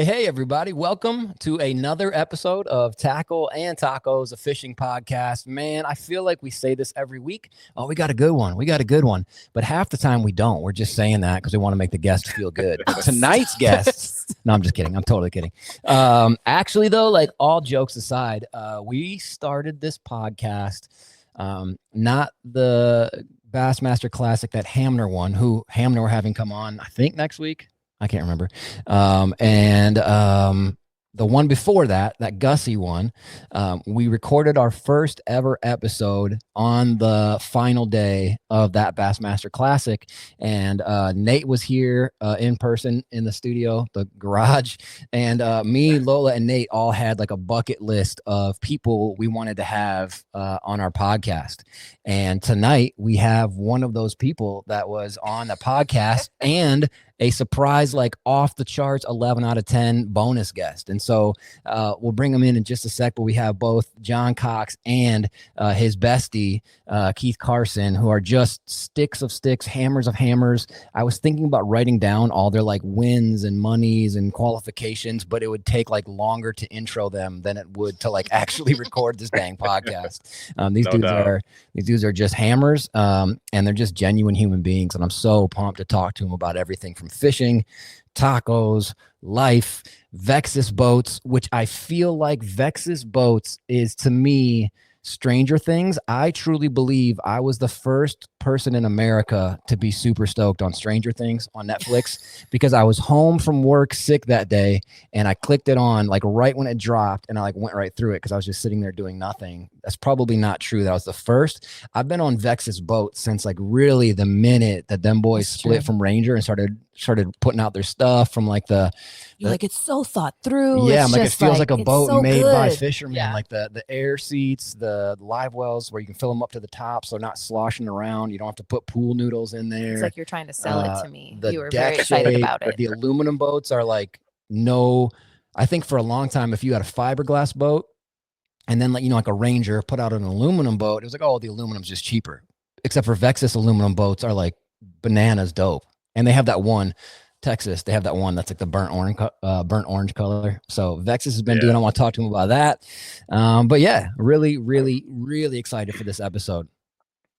Hey, everybody. Welcome to another episode of Tackle and Tacos, a fishing podcast. Man, I feel like we say this every week. Oh, we got a good one. We got a good one. But half the time we don't. We're just saying that because we want to make the guests feel good. But tonight's guests, no, I'm just kidding. I'm totally kidding. Actually, though, like all jokes aside, we started this podcast, not the Bassmaster Classic that Hamner won, who Hamner we're having come on, I think, next week. I can't remember. The one before that Gussie one, we recorded our first ever episode on the final day of that Bassmaster Classic. And Nate was here in person in the studio, the garage. And me, Lola, and Nate all had like a bucket list of people we wanted to have on our podcast. And tonight we have one of those people that was on the podcast and a surprise, like off the charts, 11 out of 10 bonus guest. And so we'll bring him in just a sec, but we have both John Cox and his bestie, Keith Carson, who are just sticks of sticks, hammers of hammers. I was thinking about writing down all their like wins and monies and qualifications, but it would take like longer to intro them than it would to like actually record this dang podcast. These dudes are just hammers, and they're just genuine human beings. And I'm so pumped to talk to them about everything from fishing, tacos, life, Vexus boats, which I feel like Vexus boats is, to me, Stranger Things. I truly believe I was the first person in America to be super stoked on Stranger Things on Netflix because I was home from work sick that day and I clicked it on like right when it dropped and I like went right through it because I was just sitting there doing nothing. That's probably not true. That was the first. I've been on Vexus boats since like really the minute that them boys split from Ranger and started putting out their stuff from like You're like, it's so thought through. Yeah, it's like it feels like a boat so made good. by fishermen. Yeah. Like the air seats, the live wells where you can fill them up to the top so they're not sloshing around. You don't have to put pool noodles in there. It's like you're trying to sell it to me. You were very excited about it. The aluminum boats are like I think for a long time, if you had a fiberglass boat and then like a Ranger put out an aluminum boat, it was like, oh, the aluminum's just cheaper. Except for Vexus aluminum boats are like bananas dope. And they have that one. Texas, they have that one that's like the burnt orange color. So Vexus has been doing. I want to talk to him about that. But yeah, really, really, really excited for this episode.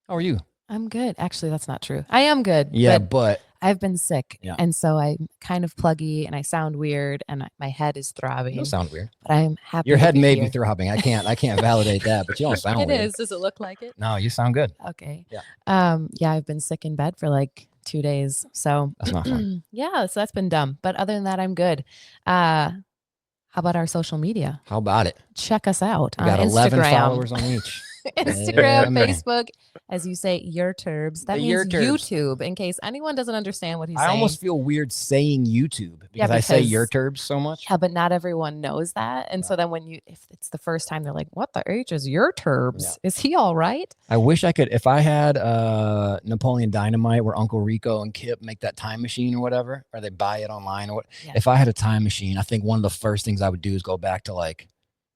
How are you? I'm good. Actually, that's not true. I am good. Yeah, but I've been sick, and so I'm kind of pluggy, and I sound weird, and my head is throbbing. You don't sound weird, but I'm happy. Your head may be throbbing. I can't validate that, but you don't sound weird. It is. Does it look like it? No, you sound good. Okay. Yeah. I've been sick in bed for like 2 days. So that's not fun. Yeah, so that's been dumb. But other than that, I'm good. How about our social media? How about it? Check us out. We got 11 followers on each. Instagram, Facebook, as you say, your turbs. That means YouTube, in case anyone doesn't understand what he's saying. I almost feel weird saying YouTube because I say your turbs so much. Yeah, but not everyone knows that. And so then if it's the first time, they're like, what the H is your turbs? Yeah. Is he all right? I wish I could, if I had Napoleon Dynamite where Uncle Rico and Kip make that time machine or whatever, or they buy it online or what. Yeah. If I had a time machine, I think one of the first things I would do is go back to like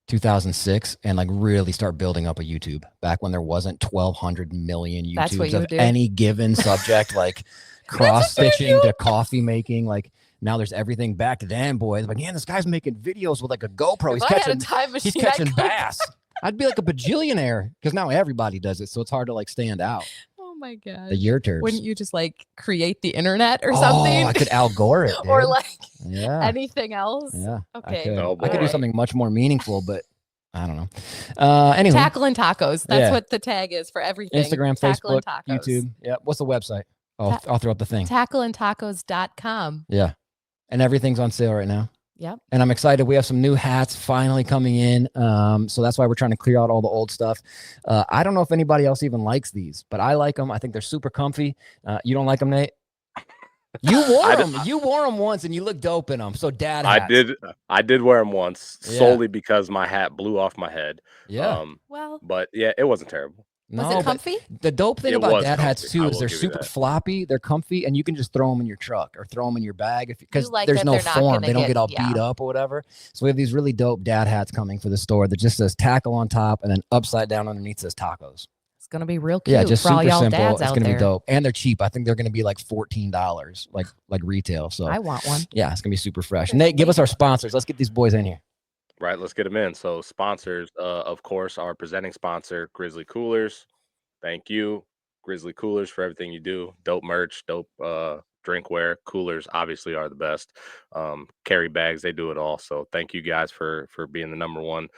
2006 and like really start building up a YouTube back when there wasn't 1,200 million YouTubes of any given subject, like cross stitching to coffee making. Like now there's everything back to then, boys. Like, yeah, this guy's making videos with like a GoPro. He's catching bass. I'd be like a bajillionaire because now everybody does it. So it's hard to like stand out. Oh my God. The year terms. Wouldn't you just like create the internet or something? I could Al Gore it. Or like anything else? Yeah. Okay. I could do something much more meaningful, but I don't know. Anyway. Tackle and tacos. That's what the tag is for everything. Instagram, Facebook, YouTube. Yeah. What's the website? I'll throw up the thing. Tackleandtacos.com. Yeah. And everything's on sale right now. Yep. And I'm excited. We have some new hats finally coming in. So that's why we're trying to clear out all the old stuff. I don't know if anybody else even likes these, but I like them. I think they're super comfy. You don't like them, Nate? You wore them. You wore them once, and you look dope in them. So, dad hats. I did wear them once solely because my hat blew off my head. Yeah. But yeah, it wasn't terrible. No, was it comfy? The dope thing about dad hats too is they're super floppy. They're comfy, and you can just throw them in your truck or throw them in your bag because there's no form. They don't get all beat up or whatever. So we have these really dope dad hats coming for the store that just says tackle on top and then upside down underneath says tacos. gonna be real cute. Yeah, just for all super y'all simple. dads It's out gonna there. be dope, and they're cheap. I think they're gonna be like $14, like retail. So I want one. yeah, it's gonna be super fresh. Nate, give us our sponsors. Let's get these boys in here. Right, let's get them in. So sponsors, of course, our presenting sponsor, Grizzly Coolers. Thank you, Grizzly Coolers, for everything you do. Dope merch, dope drinkware. Coolers obviously are the best. Carry bags, they do it all. So thank you guys for being the number one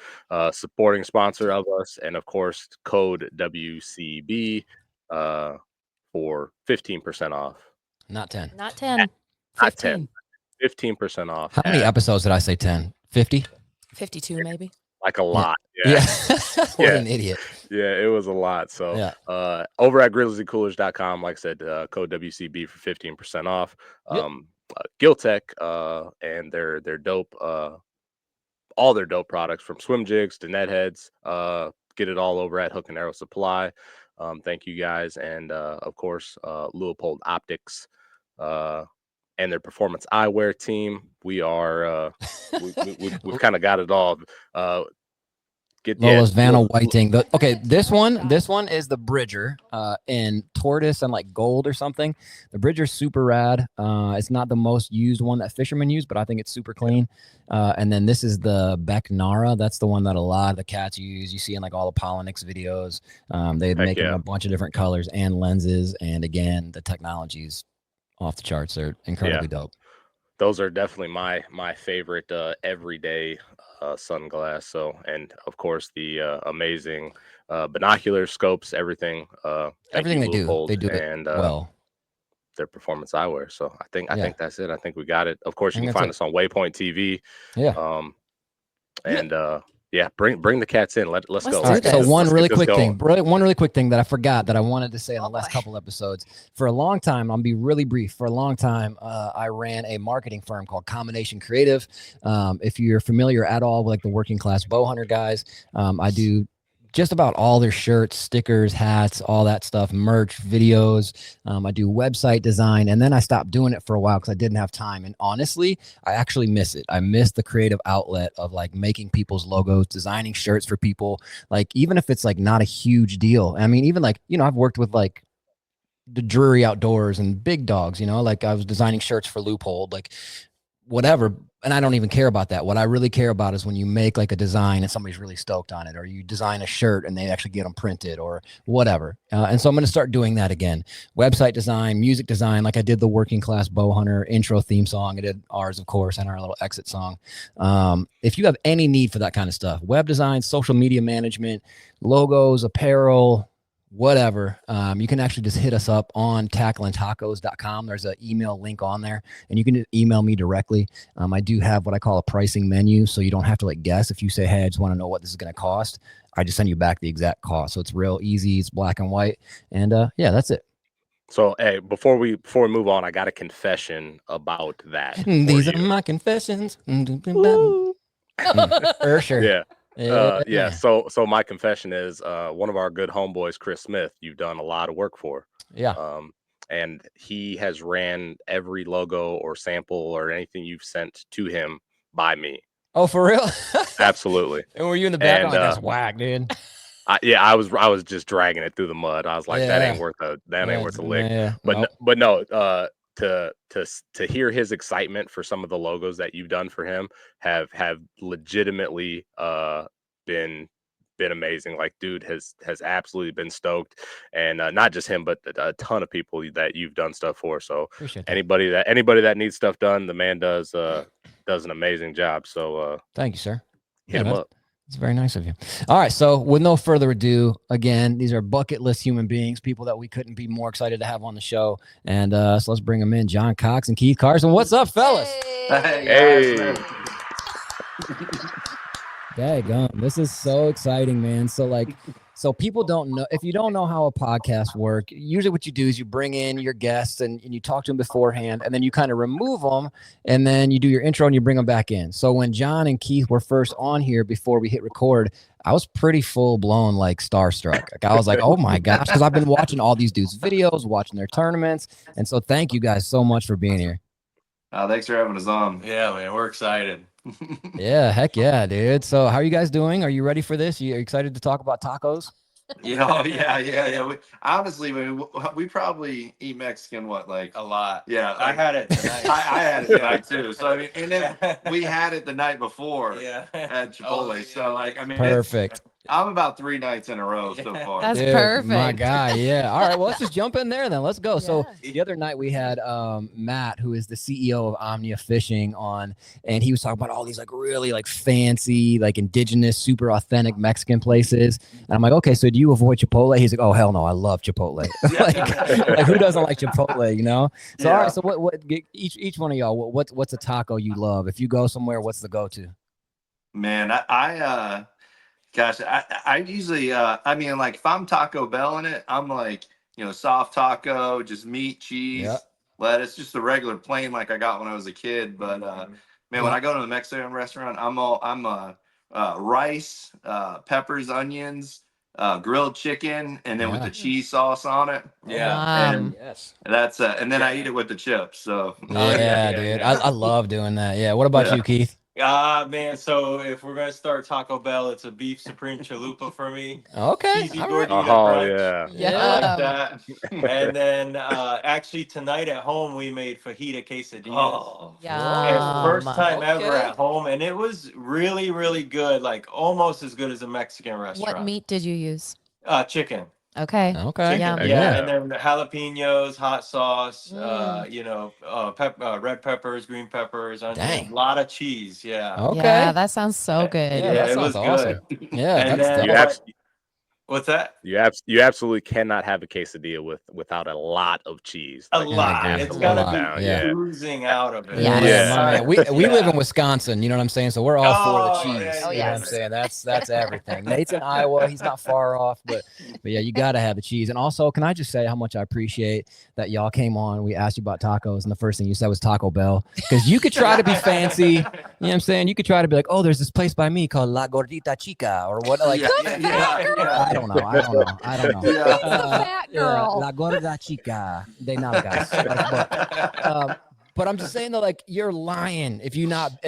supporting sponsor of us, and of course, code WCB for 15% off. Not 10. Not 10. Not 15. 15% off. How many episodes did I say 10? 50? 52 maybe. Like a lot. Yeah. What an idiot. Yeah, it was a lot. So yeah. Over at grizzlycoolers.com, like I said, code WCB for 15% off. Giltech and their dope, all their dope products from swim jigs to net heads. Get it all over at Hook and Arrow Supply. Thank you guys. And of course, Leupold Optics and their performance eyewear team. We are we've kind of got it all. Lola's Vanna Whiting. Okay, this one is the Bridger in tortoise and like gold or something. The Bridger's super rad. It's not the most used one that fishermen use, but I think it's super clean. And then this is the Beck Nara. That's the one that a lot of the cats use. You see in like all the Polynix videos. They make them a bunch of different colors and lenses. And again, the technology's off the charts. They're incredibly dope. Those are definitely my favorite everyday sunglass. So, and of course the amazing binocular scopes, everything they do it well. Their performance eyewear. So I think that's it. I think we got it. Of course, you can find us on Waypoint TV. Bring the cats in. Let's go. Right, so one really quick thing that I forgot that I wanted to say in the last couple episodes. For a long time, I'll be really brief. For a long time, I ran a marketing firm called Combination Creative. If you're familiar at all with like the working class bow hunter guys, I do just about all their shirts, stickers, hats, all that stuff, merch, videos. I do website design, and then I stopped doing it for a while because I didn't have time. And honestly, I actually miss it. I miss the creative outlet of like making people's logos, designing shirts for people. Like even if it's like not a huge deal. I mean, even like, I've worked with like the Drury Outdoors and Big Dogs, like I was designing shirts for Leupold, like whatever. And I don't even care about that. What I really care about is when you make like a design and somebody's really stoked on it, or you design a shirt and they actually get them printed or whatever. And so I'm going to start doing that again. Website design, music design, like I did the Working Class Bow Hunter intro theme song. I did ours, of course, and our little exit song. If you have any need for that kind of stuff, web design, social media management, logos, apparel, whatever, you can actually just hit us up on tacklandtacos.com. There's an email link on there, and you can just email me directly. I do have what I call a pricing menu, so you don't have to like guess. If you say, hey, I just want to know what this is going to cost, I just send you back the exact cost. So it's real easy. It's black and white. And that's it. So, hey, before we move on, I got a confession about that. These are my confessions. For sure. Yeah. So my confession is one of our good homeboys, Chris Smith, you've done a lot of work for. And he has ran every logo or sample or anything you've sent to him by me. Oh, for real? Absolutely. And were you in the background? That's whack, dude. I was just dragging it through the mud. I was like, that ain't worth a lick. Yeah. But no, to hear his excitement for some of the logos that you've done for him have legitimately been amazing. Like, dude has absolutely been stoked, and not just him, but a ton of people that you've done stuff for. So anybody that needs stuff done, the man does an amazing job. So thank you, sir. Hit him up. It's very nice of you. All right. So with no further ado, again, these are bucket list human beings, people that we couldn't be more excited to have on the show. And so let's bring them in. John Cox and Keith Carson. What's up, fellas? Hey. Daggum. This is so exciting, man. So people don't know, if you don't know how a podcast work, usually what you do is you bring in your guests and you talk to them beforehand, and then you kind of remove them, and then you do your intro and you bring them back in. So when John and Keith were first on here before we hit record, I was pretty full blown like starstruck. Like I was like, oh my gosh, because I've been watching all these dudes' videos, watching their tournaments. And so thank you guys so much for being here. Thanks for having us on. Yeah, man, we're excited. Yeah, heck yeah, dude. So how are you guys doing? Are you ready for this? Are you excited to talk about tacos? Yeah. Honestly, we probably eat Mexican like a lot. Yeah, I had it tonight. I had it tonight too. So I mean, and then we had it the night before at Chipotle. So like, I mean, Perfect. I'm about 3 nights in a row so far. That's Dude, perfect. my guy. Yeah. All right. Well, let's just jump in there then. Let's go. So Yeah. the other night we had Matt, who is the CEO of Omnia Fishing, on, and he was talking about all these like really like fancy, like indigenous, super authentic Mexican places. And I'm like, okay, so do you avoid Chipotle? He's like, oh hell no, I love Chipotle. like who doesn't like Chipotle, you know? So all right, so what each one of y'all, what's a taco you love? If you go somewhere, what's the go-to? Man, gosh, I usually, I mean, like if I'm Taco Bell in it, I'm like, soft taco, just meat, cheese, lettuce, just the regular plain like I got when I was a kid. But man, when I go to the Mexican restaurant, I'm rice, peppers, onions, grilled chicken, and then with the cheese sauce on it. Yeah. And that's and then I eat it with the chips. So dude, I love doing that. Yeah. What about you, Keith? Man, so if we're gonna start Taco Bell, it's a beef supreme chalupa for me. Okay. Cheesy All right. gordita crunch. Yeah. Like that. And then actually tonight at home we made fajita quesadillas. Yeah. First time ever at home, and it was really, really good, like almost as good as a Mexican restaurant. What meat did you use? Chicken. Okay. Okay. Yeah. And then jalapenos, hot sauce, red peppers, green peppers, onions, a lot of cheese. Yeah. Okay. Yeah, that sounds so good. Yeah, that it sounds was awesome. good. Yeah. And then what's that? You absolutely cannot have a quesadilla without a lot of cheese. A lot. It's gotta be oozing out of it. Yeah, my man. We live in Wisconsin, you know what I'm saying? So we're all for the cheese. Yeah. You know what I'm saying? That's everything. Nate's in Iowa, he's not far off, but yeah, you gotta have the cheese. And also, can I just say how much I appreciate that y'all came on? We asked you about tacos, and the first thing you said was Taco Bell. Because you could try to be fancy, you know what I'm saying? You could try to be like, oh, there's this place by me called La Gordita Chica, or what, like I don't know. Fat girl. La Gorda Chica de Nalgas. But I'm just saying that, like, you're lying if you've not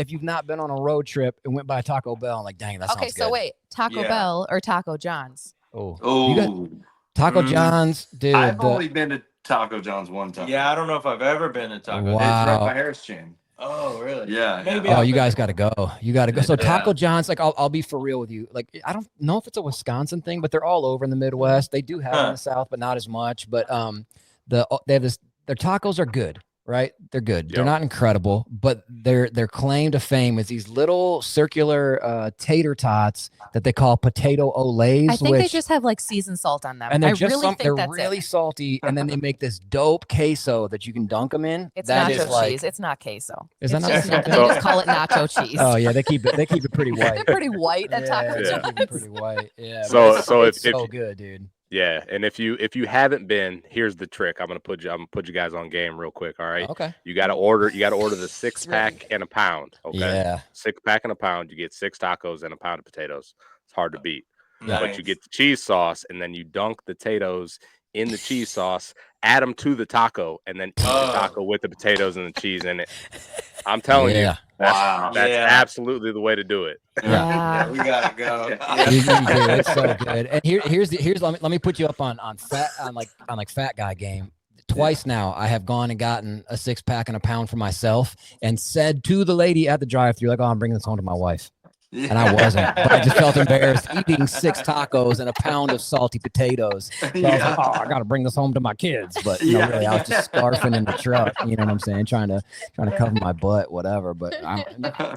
been on a road trip and went by Taco Bell and like, dang, that sounds good. Okay, so wait, Taco Bell or Taco John's? Taco John's, dude. I've only been to Taco John's one time. Yeah, I don't know if I've ever been to Taco. Wow. It's right by Harris Chain. Oh, really? Yeah. Maybe. Oh, you guys got to go. You got to go. So Taco John's, like, I'll be for real with you. Like, I don't know if it's a Wisconsin thing, but they're all over in the Midwest. They do have it in the South, but not as much. But they have this. Their tacos are good, right? They're good. They're not incredible, but their claim to fame is these little circular tater tots that they call potato olays. I think they just have like seasoned salt on them. And they're they're really salty, and then they make this dope queso that you can dunk them in. It's that nacho cheese. It's not queso. Is that not? They just call it nacho cheese. Oh yeah, they keep it pretty white. They're pretty white at Taco They keep John's. it pretty white. Yeah. So it's so good, dude. Yeah, and if you haven't been, here's the trick. I'm gonna put you guys on game real quick. All right. Okay. You gotta order the 6-pack and a pound. Okay. Yeah. 6-pack and a pound. You get 6 tacos and a pound of potatoes. It's hard to beat. Nice. But you get the cheese sauce, and then you dunk the potatoes in the cheese sauce, add them to the taco, and then eat the taco with the potatoes and the cheese in it. I'm telling you, that's absolutely the way to do it. Yeah. We gotta go. You do. It's so good. And here's let me put you up on fat guy game. Twice now I have gone and gotten a 6-pack and a pound for myself and said to the lady at the drive-thru, like, oh, I'm bringing this home to my wife. And I wasn't, but I just felt embarrassed eating 6 tacos and a pound of salty potatoes. So I was like, oh, I got to bring this home to my kids. But really, I was just scarfing in the truck. You know what I'm saying? Trying to cover my butt, whatever. But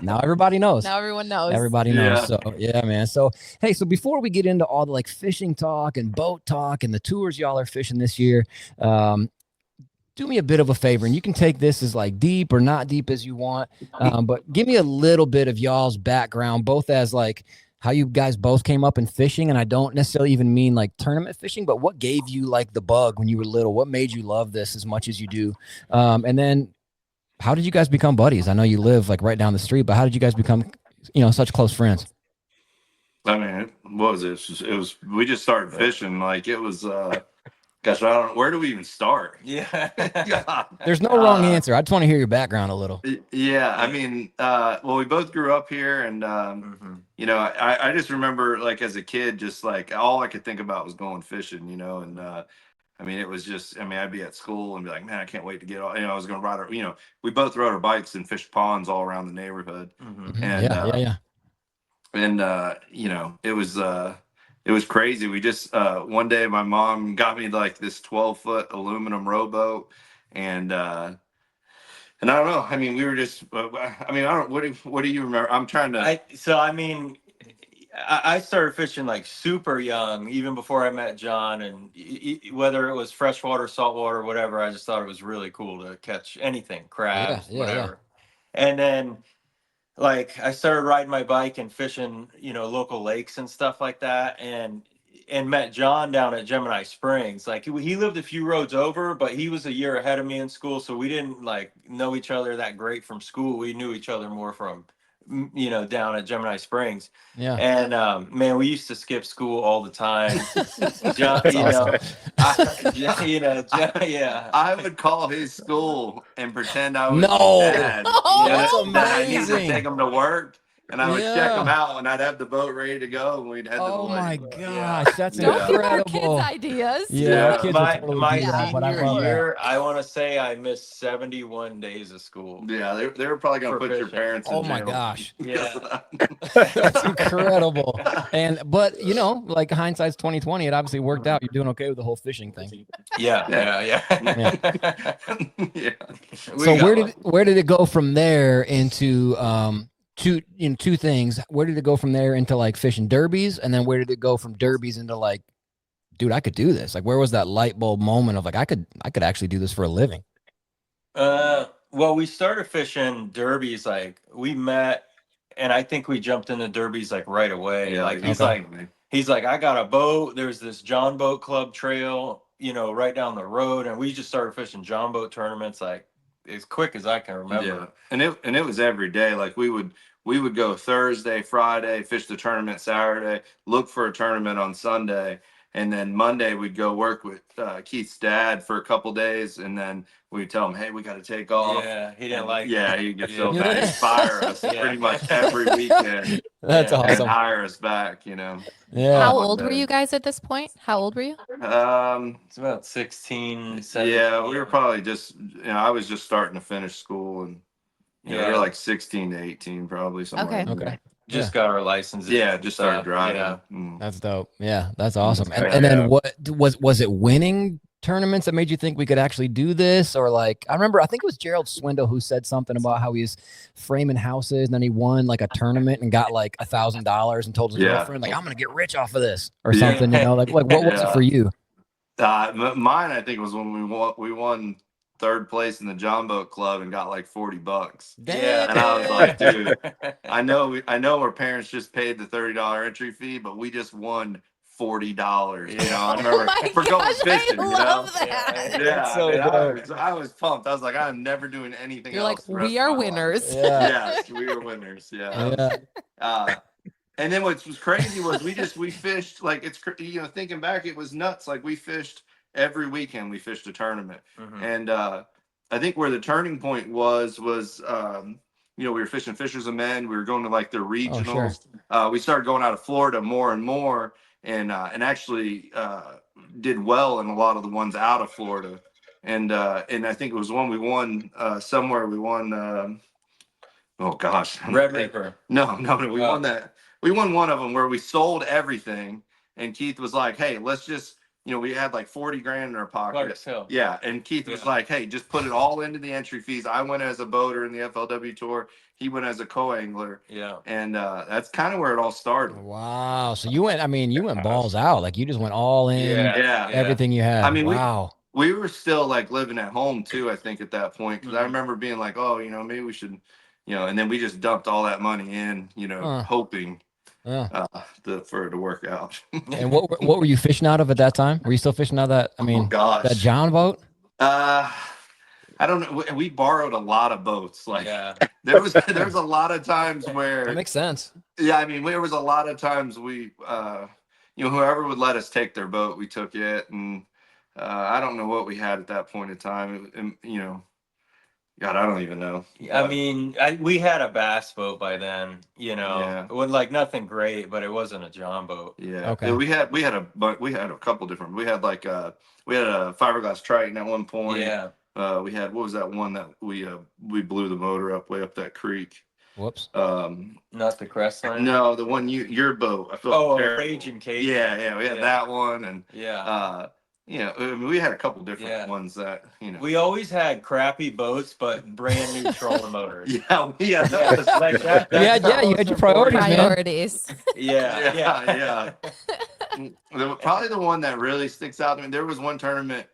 now everybody knows. Now everyone knows. Everybody knows. So yeah, man. So hey, so before we get into all the like fishing talk and boat talk and the tours y'all are fishing this year, do me a bit of a favor, and you can take this as like deep or not deep as you want, but give me a little bit of y'all's background, both as like how you guys both came up in fishing, and I don't necessarily even mean like tournament fishing, but what gave you like the bug when you were little? What made you love this as much as you do? And then how did you guys become buddies? I know you live like right down the street, but how did you guys become, such close friends? I mean, what was it? We just started fishing. Like it was Gosh, I don't. Where do we even start? Yeah. There's no wrong answer. I just want to hear your background a little. Yeah, I mean, well, we both grew up here, and you know, I just remember like as a kid, just like all I could think about was going fishing, you know, and I mean, it was just, I mean, I'd be at school and be like, man, I can't wait to get, you know, I was going to ride, you know, we both rode our bikes and fished ponds all around the neighborhood, and you know, it was crazy. We just one day my mom got me like this 12-foot aluminum rowboat, and and I don't know. I mean, we were just. I mean, I don't. What do you remember? I'm trying to. I mean, I started fishing like super young, even before I met John. And whether it was freshwater, saltwater, whatever, I just thought it was really cool to catch anything, crabs, whatever. And then, like, I started riding my bike and fishing, you know, local lakes and stuff like that, and met John down at Gemini Springs. Like he lived a few roads over, but he was a year ahead of me in school, so we didn't like know each other that great from school. We knew each other more from, you know, down at Gemini Springs. Yeah. And man, we used to skip school all the time. John, yeah. I would call his school and pretend I was his dad. That's amazing. I need to take him to work. And I would check them out, and I'd have the boat ready to go, and we'd head to the lake. My gosh, that's Don't incredible. give our kids ideas. Yeah, kids my that, senior year, I want to say I missed 71 days of school. Yeah, they were probably going to put your parents in jail. Oh my gosh. Yeah. That's incredible. But you know, like hindsight's 2020, it obviously worked out. You're doing okay with the whole fishing thing. Yeah. So where did it go from there into two things? Where did it go from there into like fishing derbies, and then where did it go from derbies into like, dude, I could do this? Like, where was that light bulb moment of like, I could actually do this for a living? Well, we started fishing derbies, like we met, and I think we jumped into derbies like right away. Yeah, like he's like, I got a boat. There's this John Boat Club trail, you know, right down the road, and we just started fishing John Boat tournaments like as quick as I can remember. Yeah, and it was every day. Like we would go Thursday, Friday, fish the tournament Saturday, look for a tournament on Sunday, and then Monday we'd go work with Keith's dad for a couple days, and then we'd tell him, hey, we got to take off. Yeah, he didn't like. Yeah, he'd get so bad. He'd fire us pretty much every weekend. That's awesome. And hire us back, you know. Yeah. How old were you guys at this point? How old were you? It's about 16, 17. Yeah, we were probably just, you know, I was just starting to finish school, and we were like 16 to 18, probably somewhere. Okay. Just got our licenses. Yeah, just started driving. Yeah. That's dope. Yeah, that's awesome. And then what was it winning tournaments that made you think we could actually do this? Or like, I remember, I think it was Gerald Swindle who said something about how he's framing houses, and then he won like a tournament and got like $1,000 and told his girlfriend, like, I'm going to get rich off of this or something, you know, like what was it for you? Mine, I think, was when we won third place in the John Boat Club and got like $40. Yeah. And I was like, dude, I know our parents just paid the $30 entry fee, but we just won $40. You know, I remember for going fishing. I love that. Yeah, So I was pumped. I was like, I'm never doing anything You're else. like, we are winners. Yes, we are winners. Yeah. And then what was crazy was we fished, like, it's, you know, thinking back, it was nuts. Like we fished every weekend. We fished a tournament, and I think where the turning point was you know, we were fishing Fishers of Men. We were going to like the regionals. We started going out of Florida more and more, and actually did well in a lot of the ones out of Florida. And I think it was one we won somewhere. We won. Oh gosh, Red River. No, we won that. We won one of them where we sold everything, and Keith was like, "Hey, let's just." You know, we had like 40 grand in our pocket. Yeah. And Keith was like, hey, just put it all into the entry fees. I went as a boater in the FLW tour. He went as a co-angler. Yeah. And that's kind of where it all started. Wow. So you went balls out. Like you just went all in. Yeah. Everything you had. I mean, wow. We were still like living at home too, I think, at that point. Because I remember being like, oh, you know, maybe we should, you know, and then we just dumped all that money in, you know, hoping. For it to work out. And what were you fishing out of at that time? Were you still fishing out of that? I mean, that John boat? I don't know. We borrowed a lot of boats. Like there was a lot of times where that makes sense. Yeah, I mean, there was a lot of times we, you know, whoever would let us take their boat, we took it, and I don't know what we had at that point in time. You know, God, I don't even know. I mean, we had a bass boat by then. You know, Yeah. it was like nothing great, but it wasn't a John boat. Yeah. Okay. Yeah, we had a couple different. We had like we had a fiberglass Triton at one point. Yeah. We had, what was that one that we blew the motor up way up that creek? Whoops. Not the Crestline. No, the one your boat. I felt Oh, terrible. Raging Cage. Yeah, we had that one, and yeah. you know, I mean, we had a couple different Yeah. ones that, you know. We always had crappy boats, but brand new trolling motors. Yeah, that was Like that. Yeah, you had your priorities, man. Priorities. Yeah. Probably the one that really sticks out to me. There was one tournament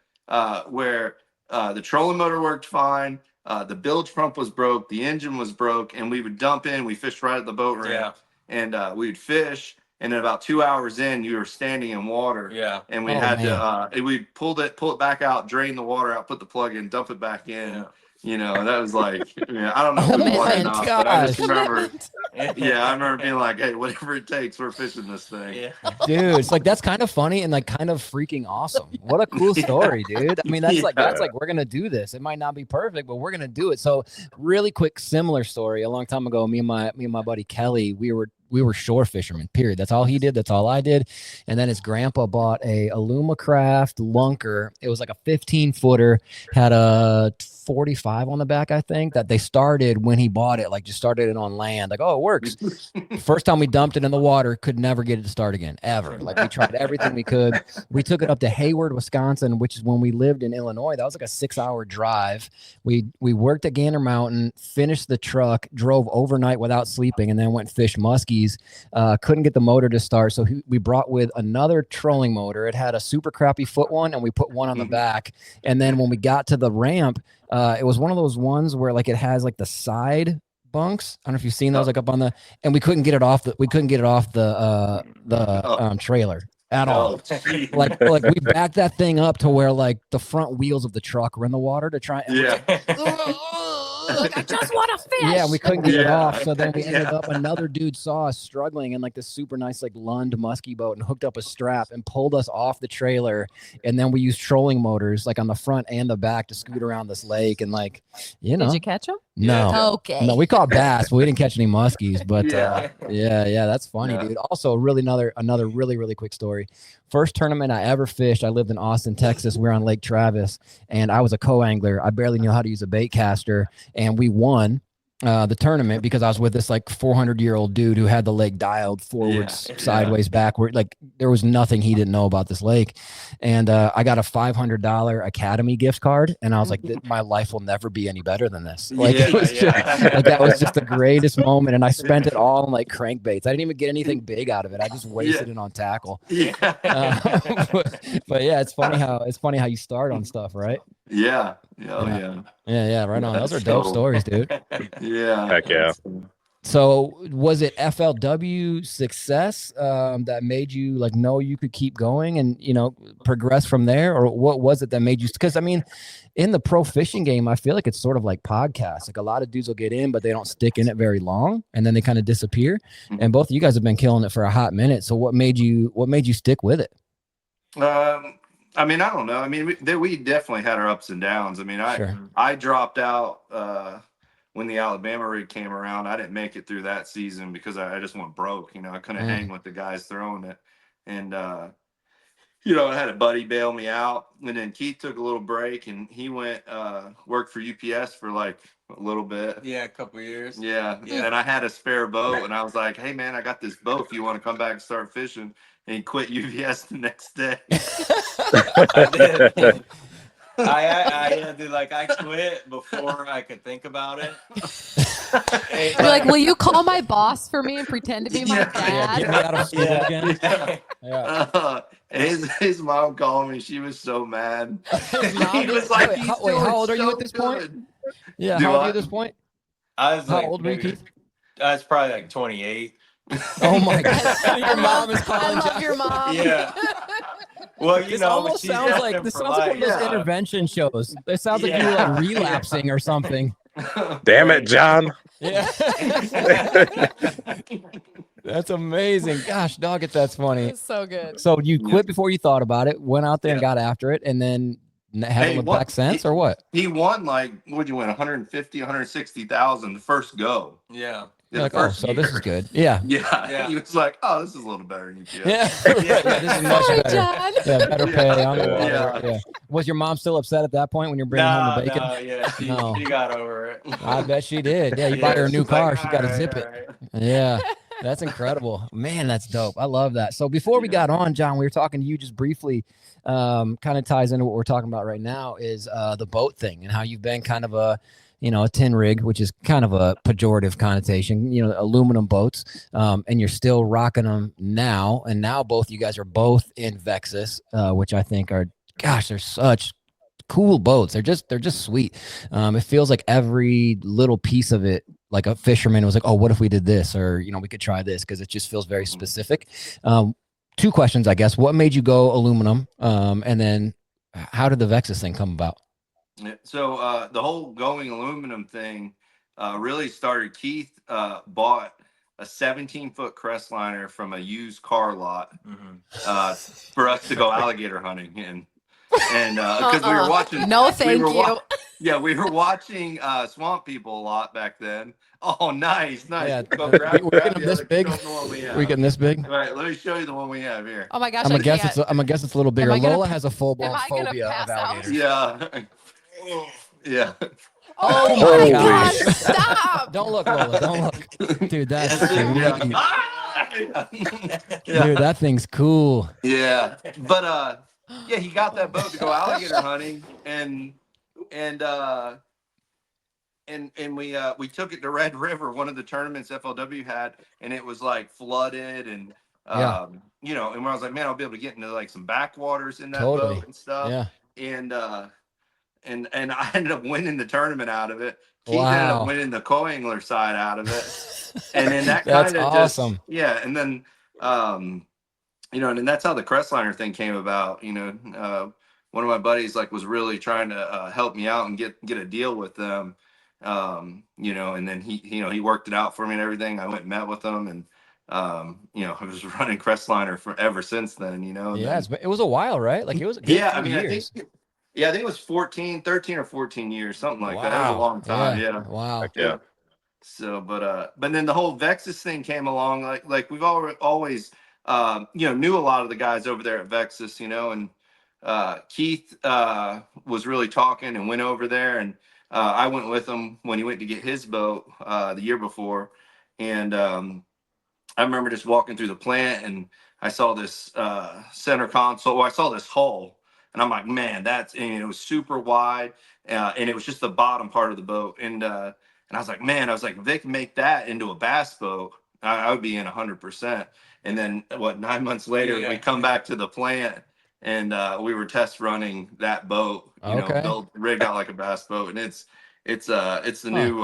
where the trolling motor worked fine, the bilge pump was broke, the engine was broke, and we would dump in. We fished right at the boat ramp, and we'd fish. And then about 2 hours in, you were standing in water. Yeah. And we had to we pull it back out, drain the water out, put the plug in, dump it back in. Yeah. You know, that was like, I don't know if we won or not, but I just remember, I remember being like, hey, whatever it takes, we're fishing this thing. Yeah. Dude, it's like, that's kind of funny and like kind of freaking awesome. What a cool story, dude. I mean, that's like we're gonna do this. It might not be perfect, but we're gonna do it. So really quick, similar story. A long time ago, me and my buddy Kelly, we were shore fishermen, period. That's all he did. That's all I did. And then his grandpa bought a Alumacraft lunker. It was like a 15-footer, had a 45 on the back, I think, that they started when he bought it, like just started it on land. Like, oh, it works. First time we dumped it in the water, could never get it to start again, ever. Like we tried everything we could. We took it up to Hayward, Wisconsin, which is when we lived in Illinois. That was like a 6-hour drive. We worked at Gander Mountain, finished the truck, drove overnight without sleeping, and then went and fished muskies. Couldn't get the motor to start, so we brought with another trolling motor. It had a super crappy foot one, and we put one on the back. And then when we got to the ramp, it was one of those ones where like it has like the side bunks. I don't know if you've seen those, like up on the, and we couldn't get it off the trailer at all. like we backed that thing up to where like the front wheels of the truck were in the water to try. Like, I just want to fish. Yeah, we couldn't get it off. So then we ended up, another dude saw us struggling in like this super nice like Lund musky boat and hooked up a strap and pulled us off the trailer. And then we used trolling motors like on the front and the back to scoot around this lake. And like, you know. Did you catch them? No. Okay. No, we caught bass, but we didn't catch any muskies. But that's funny, dude. Also, really another really, really quick story. First tournament I ever fished, I lived in Austin, Texas. We were on Lake Travis, and I was a co-angler. I barely knew how to use a bait caster, and we won the tournament because I was with this like 400-year-old dude who had the lake dialed forwards, sideways, backward. Like there was nothing he didn't know about this lake. And I got a $500 Academy gift card, and I was like, my life will never be any better than this. Like it was like that was just the greatest moment, and I spent it all on like crankbaits. I didn't even get anything big out of it. I just wasted it on tackle. But yeah, it's funny how you start on stuff, right? Yeah. Right on. Those are dope stories, dude. Yeah. Heck yeah. So was it FLW success that made you like know you could keep going and, you know, progress from there? Or what was it that made you? Because I mean, in the pro fishing game, I feel like it's sort of like podcasts. Like a lot of dudes will get in, but they don't stick in it very long, and then they kind of disappear. And both of you guys have been killing it for a hot minute. So what made you stick with it? I mean, I don't know. I mean, we definitely had our ups and downs. I mean, I dropped out when the Alabama rig came around. I didn't make it through that season because I just went broke. You know, I couldn't hang with the guys throwing it. And, you know, I had a buddy bail me out. And then Keith took a little break, and he went worked for UPS for like a little bit. Yeah, a couple of years. Yeah. And I had a spare boat, and I was like, hey, man, I got this boat if you want to come back and start fishing. And he quit UPS the next day. I did. I quit before I could think about it. You're like, will you call my boss for me and pretend to be my dad? Get me out of school again. His mom called me. She was so mad. He was like, wait, how old are you at this point? Yeah, how old are you at this point? I was how old were you, Keith? I was probably like 28. Oh my God! Your mom is calling. I love your mom. Yeah. Well, you know, almost sounds like one of those intervention shows. It sounds like you were like relapsing or something. Damn it, John. Yeah. That's amazing. Gosh, dog, that's funny. It's so good. So you quit before you thought about it, went out there and got after it, and then haven't looked back since, or what? He won what'd you win? 150, 160,000 the first go. Yeah. Like, oh, so this is good. Yeah. Yeah. He was like, oh, this is a little better than UPS. Yeah. This is much Sorry, better. John. Yeah, better pay. On the water. Yeah. Was your mom still upset at that point when you're bringing home the bacon? No, she got over it. I bet she did. Yeah, you buy her a new car, she got to zip it. Right. Yeah. That's incredible. Man, that's dope. I love that. So before we got on, John, we were talking to you just briefly, kind of ties into what we're talking about right now is the boat thing and how you've been kind of a tin rig, which is kind of a pejorative connotation, aluminum boats, and you're still rocking them now. And now both you guys are both in Vexus, which I think are, gosh, they're such cool boats. They're just sweet. It feels like every little piece of it, like a fisherman was like, oh, what if we did this? Or, we could try this, because it just feels very specific. Two questions, I guess. What made you go aluminum? And then how did the Vexus thing come about? So the whole going aluminum thing really started. Keith bought a 17-foot Crestliner from a used car lot for us to go alligator hunting in. And because we were watching. No, thank you. Yeah, we were watching Swamp People a lot back then. Oh, nice. Yeah, Go we're grab getting the this other- big. show them the one we have. We're getting this big. All right, let me show you the one we have here. Oh my gosh. I'm gonna guess can't. it's a little bigger. I gonna- Lola has a full blown am I gonna phobia of pass out? alligators. Yeah. Yeah. Oh Oh my my gosh. gosh. Stop. Don't look, Lola. Don't look, dude. That's Yeah. dude. That thing's cool. Yeah. But yeah, he got that boat to go alligator hunting, and we took it to Red River, one of the tournaments FLW had, and it was like flooded, and and when I was like, man, I'll be able to get into like some backwaters in that boat and stuff. Yeah. And I ended up winning the tournament out of it. Keith ended up winning the co-angler side out of it. And then that kind of awesome. and then and then that's how the Crestliner thing came about. One of my buddies was really trying to help me out and get a deal with them. And then he worked it out for me and everything. I went and met with them, and I was running Crestliner ever since then. Yeah, it was a while, right? Like it was. I think it was 13 or 14 years, something like that. It was a long time. Yeah. Wow. Yeah. So, but then the whole Vexus thing came along. Like we've always knew a lot of the guys over there at Vexus, and Keith was really talking and went over there, and I went with him when he went to get his boat the year before, and I remember just walking through the plant, and I saw this center console. Well, I saw this hull, and I'm like, man, and it was super wide, and it was just the bottom part of the boat, and I was like, man, if they can make that into a bass boat, I would be in 100%. And then 9 months later, we come back to the plant, and we were test running that boat, built rig out like a bass boat, and it's the new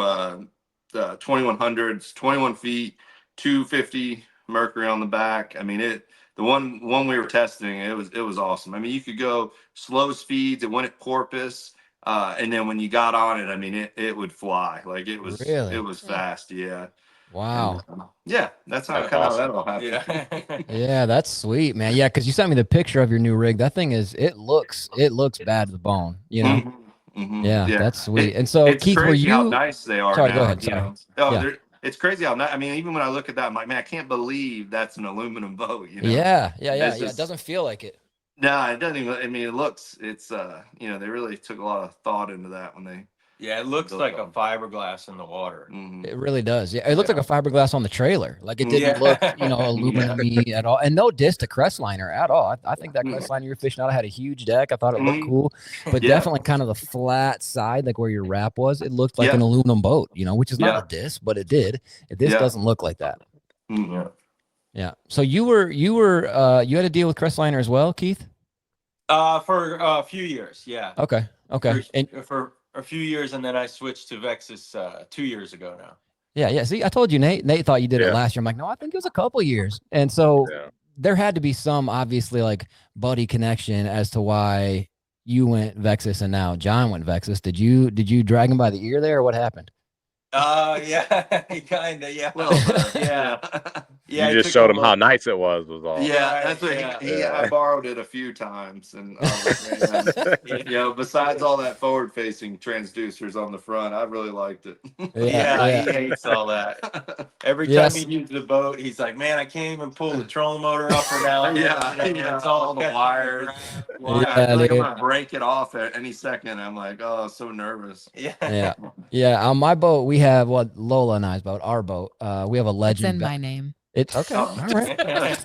2100s, 21 feet, 250 Mercury on the back. I mean, the one we were testing, it was awesome. I mean, you could go slow speeds. It went at porpoise, and then when you got on it, I mean, it would fly. Like it was fast. Yeah. Wow. And, that's how that all happened. Yeah. That's sweet, man. Yeah, because you sent me the picture of your new rig. That thing it looks bad to the bone. Mm-hmm. Yeah, that's sweet. And so, it's Keith, were crazy you? how nice they are. Sorry, now, go ahead. Sorry. It's crazy how nice. I mean, even when I look at that, I'm like, man, I can't believe that's an aluminum boat. Yeah. It doesn't feel like it. No, it doesn't even. I mean, it's they really took a lot of thought into that when they. Yeah, it looks like a fiberglass in the water. Mm-hmm. It really does. Yeah, it looked like a fiberglass on the trailer. Like it didn't look, aluminum-y at all. And no diss to Crestliner at all. I think that Crestliner you're fishing out had a huge deck. I thought it looked cool, but definitely kind of the flat side, like where your wrap was. It looked like an aluminum boat, which is not a diss, but it did. This doesn't look like that. Mm-hmm. Yeah. So you had a deal with Crestliner as well, Keith? For a few years, yeah. Okay. For a few years, and then I switched to Vexus 2 years ago now. Yeah. See, I told you, Nate. Nate thought you did it last year. I'm like, no, I think it was a couple years. And so there had to be some obviously like buddy connection as to why you went Vexus and now John went Vexus. Did you drag him by the ear there, or what happened? Yeah, kind of, yeah. Well, Yeah. You just showed him how nice it was all. Yeah, that's what I borrowed it a few times, and I was like, man, besides all that forward-facing transducers on the front, I really liked it. He hates all that. Every time he uses the boat, he's like, "Man, I can't even pull the trolling motor up or down." It's all the wires. I feel like I'm gonna break it off at any second. I'm like, oh, so nervous. Yeah. On my boat, we have Lola and I's boat, our boat. We have a Legend. It's in my name. It's okay. All right.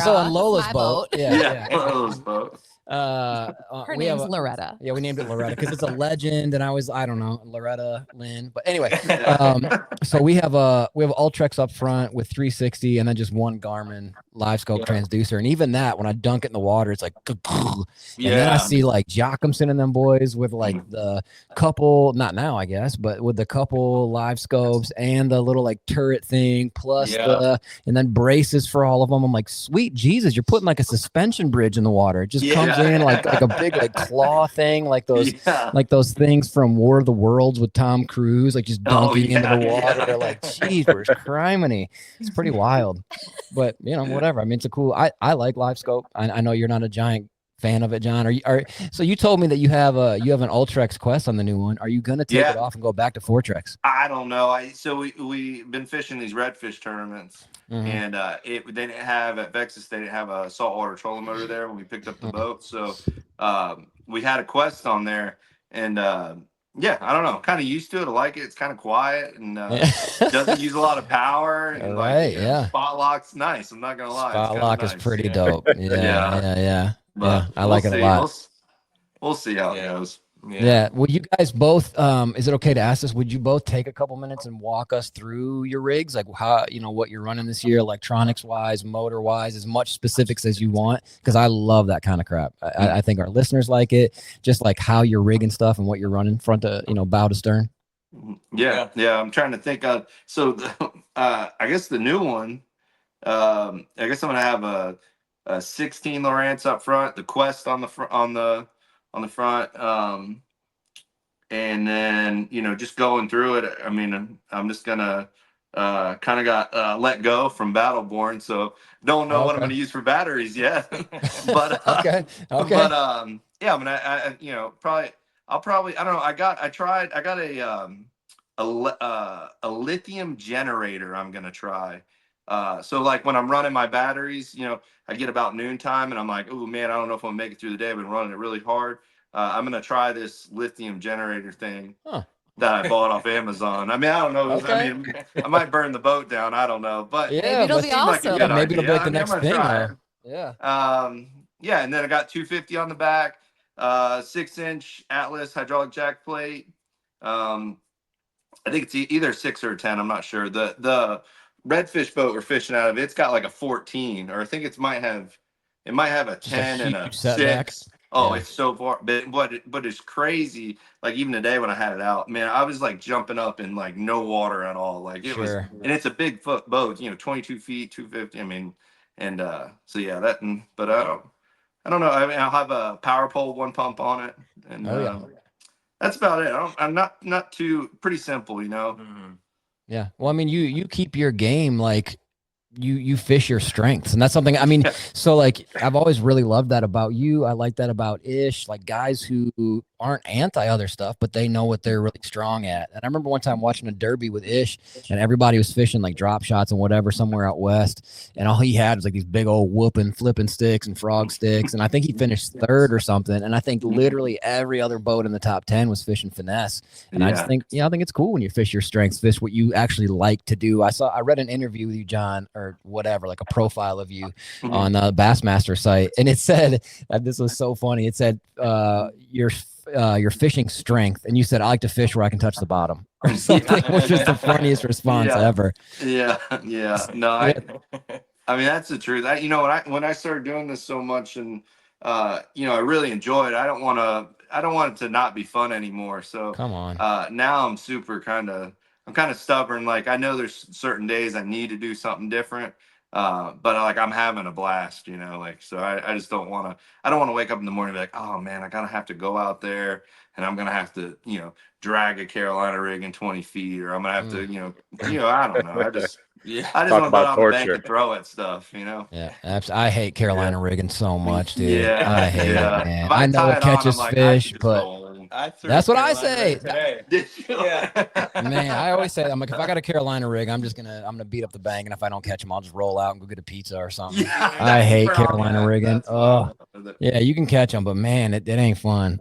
So on Lola's boat. Lola's boat. Her name's Loretta. Yeah, we named it Loretta because it's a Legend, and I don't know, Loretta Lynn. But anyway, so we have Ultrex up front with 360, and then just one Garmin live scope transducer, and even that, when I dunk it in the water, it's like, and then I see like Jacobson and them boys with like the couple, not now I guess, but with the couple live scopes and the little like turret thing, plus and then braces for all of them. I'm like, sweet Jesus, you're putting like a suspension bridge in the water. It just comes in like a big like claw thing, like those things from War of the Worlds with Tom Cruise, like just dunking into the water. Like, jeepers, criminy. It's pretty wild, but whatever. I mean, it's a cool. I like live scope. I know you're not a giant fan of it, John. So you told me that you have an Ultrex Quest on the new one. Are you gonna take it off and go back to Fortrex? I don't know. We've been fishing these redfish tournaments, and they didn't have at Vexus. They didn't have a saltwater trolling motor there when we picked up the boat. So we had a Quest on there, and I don't know. Kind of used to it. I like it. It's kind of quiet and doesn't use a lot of power. And spot lock's nice. I'm not gonna lie. Spot lock is pretty dope. Yeah. But I like it a lot. We'll see how it goes. Yeah. Well, you guys both, is it okay to ask this? Would you both take a couple minutes and walk us through your rigs? Like how, what you're running this year, electronics wise, motor wise, as much specifics as you want. Cause I love that kind of crap. I think our listeners like it, just like how you're rigging stuff and what you're running front to, bow to stern. Yeah. I'm trying to think of, I guess the new one, I guess I'm going to have a 16 Lowrance up front, the Quest on the front, on the front, and then just going through it. I mean, I'm just gonna kind of got let go from Battleborn, so don't know what I'm gonna use for batteries yet. But okay. But I mean, I'll probably I don't know. I got a lithium generator. I'm gonna try. So like when I'm running my batteries, I get about noontime and I'm like, oh man, I don't know if I'll make it through the day. I've been running it really hard. I'm going to try this lithium generator thing that I bought off Amazon. I mean, I don't know. I mean, I might burn the boat down. I don't know, but maybe it'll be awesome. Maybe it'll be like the next thing. Yeah. And then I got 250 on the back, 6-inch Atlas hydraulic jack plate. I think it's either 6 or 10. I'm not sure. The redfish boat we're fishing out of, it's got like a 14, or I think it might have a 10 and a 6. Oh, it's so far, but it's crazy. Like even today when I had it out, man, I was like jumping up in like no water at all. Like it was, and it's a big foot boat, 22 feet, 250. I mean, and so yeah, but I don't know. I mean, I'll have a power pole, 1 pump on it, and that's about it. I'm not too, pretty simple, Yeah. Well, I mean, you keep your game like you fish your strengths, and that's something, I mean, so like I've always really loved that about you. I like that about Ish, like guys who aren't anti other stuff, but they know what they're really strong at. And I remember one time watching a derby with Ish, and everybody was fishing like drop shots and whatever somewhere out west, and all he had was like these big old whooping flipping sticks and frog sticks, and I think he finished 3rd or something. And I think literally every other boat in the top 10 was fishing finesse. And I just think, I think it's cool when you fish your strengths, fish what you actually like to do. I read an interview with you, John, or whatever, like a profile of you on the Bassmaster site, and it said this was so funny. It said your fishing strength, and you said, I like to fish where I can touch the bottom or something, which is the funniest response ever. No, I mean, that's the truth. When I started doing this so much, and I really enjoy it, I don't want it to not be fun anymore. So come on. Now I'm kind of stubborn. Like I know there's certain days I need to do something different. But like I'm having a blast, so I just don't want to wake up in the morning and be like, oh man, I gotta have to go out there and I'm gonna have to, drag a Carolina rig in 20 feet, or I'm gonna have to, I don't know. Yeah. I just Talk want to put about on the bank torture. and throw at stuff, you know. Yeah, I hate Carolina rigging so much, dude. Yeah, I hate yeah. it, man. If I I know tie it it on, catches I'm like, I fish, could just but go home. I threw that's what I Carolina say. rig today. Yeah. Man, I always say, I'm like, if I got a Carolina rig, I'm gonna beat up the bank, and if I don't catch them, I'll just roll out and go get a pizza or something. Yeah, I hate that's Carolina rigging. that's Oh, fine. yeah, you can catch them, but man, it ain't fun.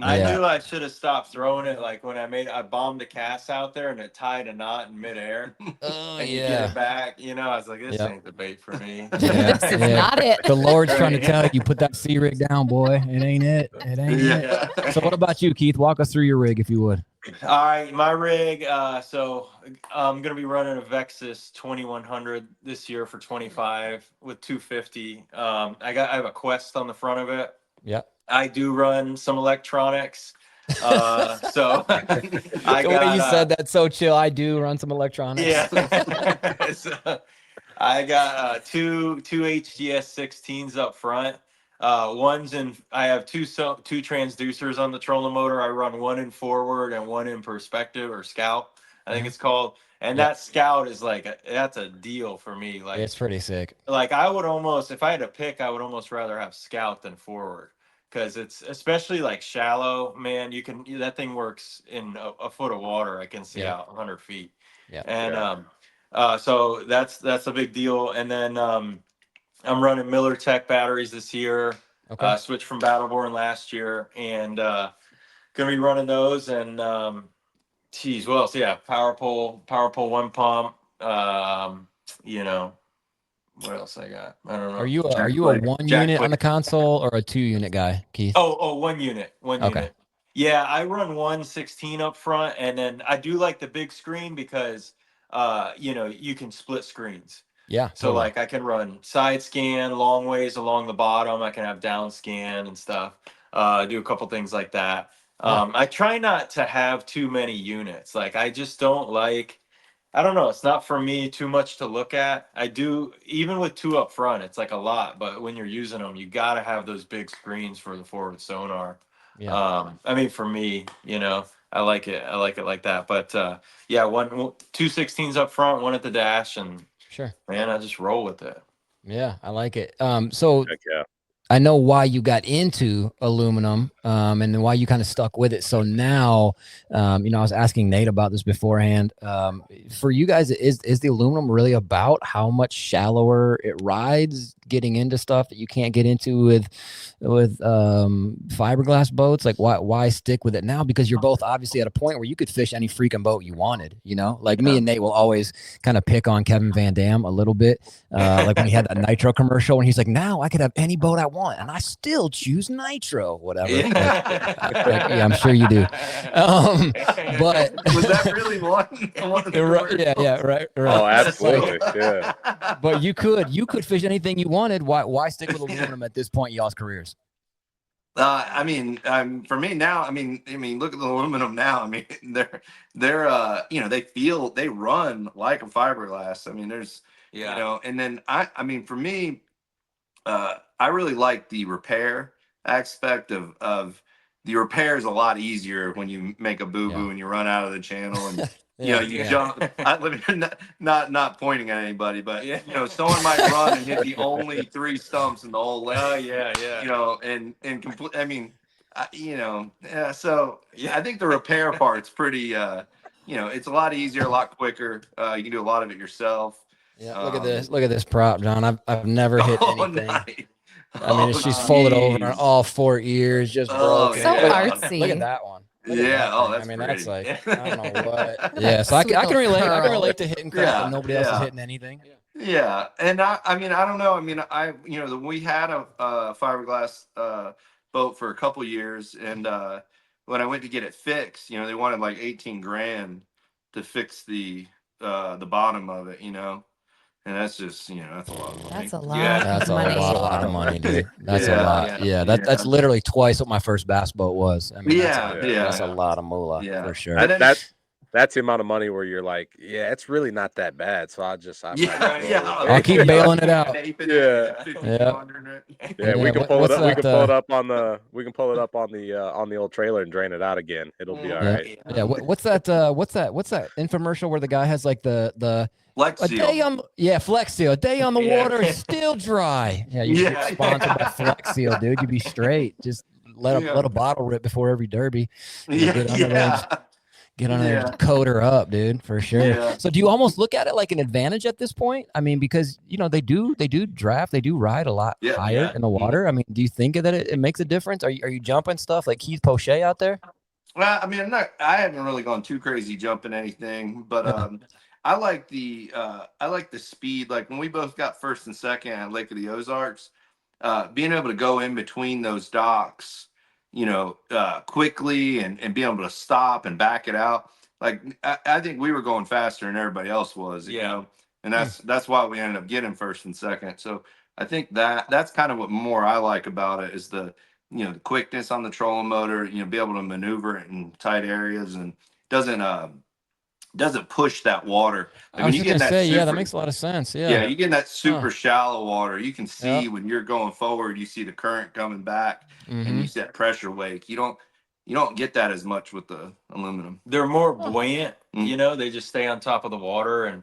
I Yeah. knew I should have stopped throwing it. Like when I bombed a cast out there and it tied a knot in midair. Oh, And you get it back, you know. I was like, this Yep. ain't the bait for me. Yeah, This is not it. The Lord's trying to Right. tell you, put that sea rig down, boy. It ain't it. It ain't it. Yeah. So what about you, Keith? Walk us through your rig, if you would. All right, my rig. So I'm gonna be running a Vexus 2100 this year for 25 with 250. I have a Quest on the front of it. Yeah. I do run some electronics. So I The way you said that so chill. I do run some electronics. Yeah. So, I got two HDS 16s up front. I have two transducers on the trolling motor. I run one in forward and one in perspective or scout, I think it's called. And that scout is that's a deal for me. Like It's pretty sick. Like I would almost, if I had to pick, I would almost rather have scout than forward. Because it's especially like shallow, man. That thing works in a foot of water. I can see out 100 feet. Yeah. And so that's a big deal. And then I'm running Miller Tech batteries this year. Okay. Switched from Battleborn last year, and gonna be running those. And what else? Yeah, power pole one pump. You know, what else I got? I don't know. Are you a one unit on the console or a 2 unit guy, Keith? Oh, 1 unit. One Okay. unit. Yeah, I run 116 up front, and then I do like the big screen because you can split screens. Yeah. So like I can run side scan long ways along the bottom. I can have down scan and stuff. Do a couple things like that. I try not to have too many units. Like I just don't like, I don't know. It's not for me too much to look at. I do, even with 2 up front, it's like a lot. But when you're using them, you got to have those big screens for the forward sonar. Yeah. I mean, for me, I like it. I like it like that. But yeah, two 16s up front, one at the dash, and Sure. man, I just roll with it. Yeah, I like it. So Heck yeah. I know why you got into aluminum, and then why you kind of stuck with it. So now, I was asking Nate about this beforehand. For you guys, is the aluminum really about how much shallower it rides, getting into stuff that you can't get into with fiberglass boats? Like why stick with it now? Because you're both obviously at a point where you could fish any freaking boat you wanted, like me and Nate will always kind of pick on Kevin Van Dam a little bit. Like when he had that nitro commercial and he's like, now I could have any boat I want and I still choose nitro, whatever. Yeah, I'm sure you do. But was that really one of the right. Oh, absolutely. Yeah. But you could fish anything you wanted. Why stick with aluminum at this point in y'all's careers? I mean, for me now, I mean, look at the aluminum now. I mean, they're they run like a fiberglass. I mean, there's, and then I mean, for me, I really like the repair aspect of the repair is a lot easier when you make a boo-boo and you run out of the channel and you jump. Not pointing at anybody, but someone might run and hit the only 3 stumps in the whole lane. Oh yeah. And complete. I mean, so I think the repair part's pretty. It's a lot easier, a lot quicker. You can do a lot of it yourself. Yeah, look at this prop, John. I've never hit anything. Nice. I mean, she's folded over on all 4 ears, just broken. So Yeah. artsy. Look at that one. Look at Yeah. that Oh, thing. that's I mean, pretty. that's like, I don't know what. Yeah. So I can relate. I can relate to hitting crap, but nobody else is hitting anything. Yeah, and I mean, I don't know. I mean, we had a fiberglass boat for a couple years, and when I went to get it fixed, they wanted like 18 grand to fix the bottom of it, and that's just, that's a lot of money. That's a lot. Yeah, That's a money. lot of money, dude. That's a Yeah. lot. Yeah, that's literally twice what my first bass boat was. I mean, that's a lot of moolah for sure. that's the amount of money where you're like, yeah, it's really not that bad. So I'll keep bailing it out. Yeah, we can pull it up. We can pull it up on the. We can pull it up on the old trailer and drain it out again. It'll be all right. Yeah. What's that infomercial where the guy has like the Flex a Seal. day on Flex Seal, a day on the water is still dry. Yeah, you should get sponsored by Flex Seal, dude. You'd be straight. Just let a bottle rip before every derby. Get under there, coat her up, dude, for sure. Yeah. So do you almost look at it like an advantage at this point? I mean, because they do draft, they do ride a lot higher in the water. I mean, do you think that it makes a difference? Are you jumping stuff like Keith Pochet out there? Well, I mean, I haven't really gone too crazy jumping anything, but I like the speed. Like when we both got first and second at Lake of the Ozarks, being able to go in between those docks, quickly and being able to stop and back it out. Like I think we were going faster than everybody else was, you know, and that's why we ended up getting first and second. So I think that's kind of what more I like about it is the quickness on the trolling motor, be able to maneuver it in tight areas and doesn't push that water. I was just gonna say, that makes a lot of sense. Yeah, you get in that super shallow water. You can see when you're going forward, you see the current coming back, and you see that pressure wake. You don't get that as much with the aluminum. They're more buoyant. They just stay on top of the water, and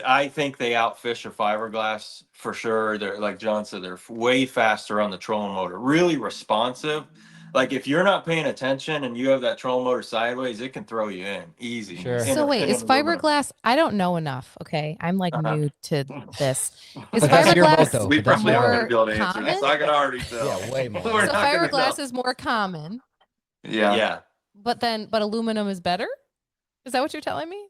I think they outfish a fiberglass for sure. They're like John said, they're way faster on the trolling motor. Really responsive. Like if you're not paying attention and you have that trolling motor sideways, it can throw you in easy. Sure. So wait, is fiberglass? I don't know enough. Okay, I'm like new to this. Is fiberglass? We probably aren't going to be able to answer this. I can already tell. Yeah, way more. So fiberglass is more common. Yeah. But aluminum is better. Is that what you're telling me?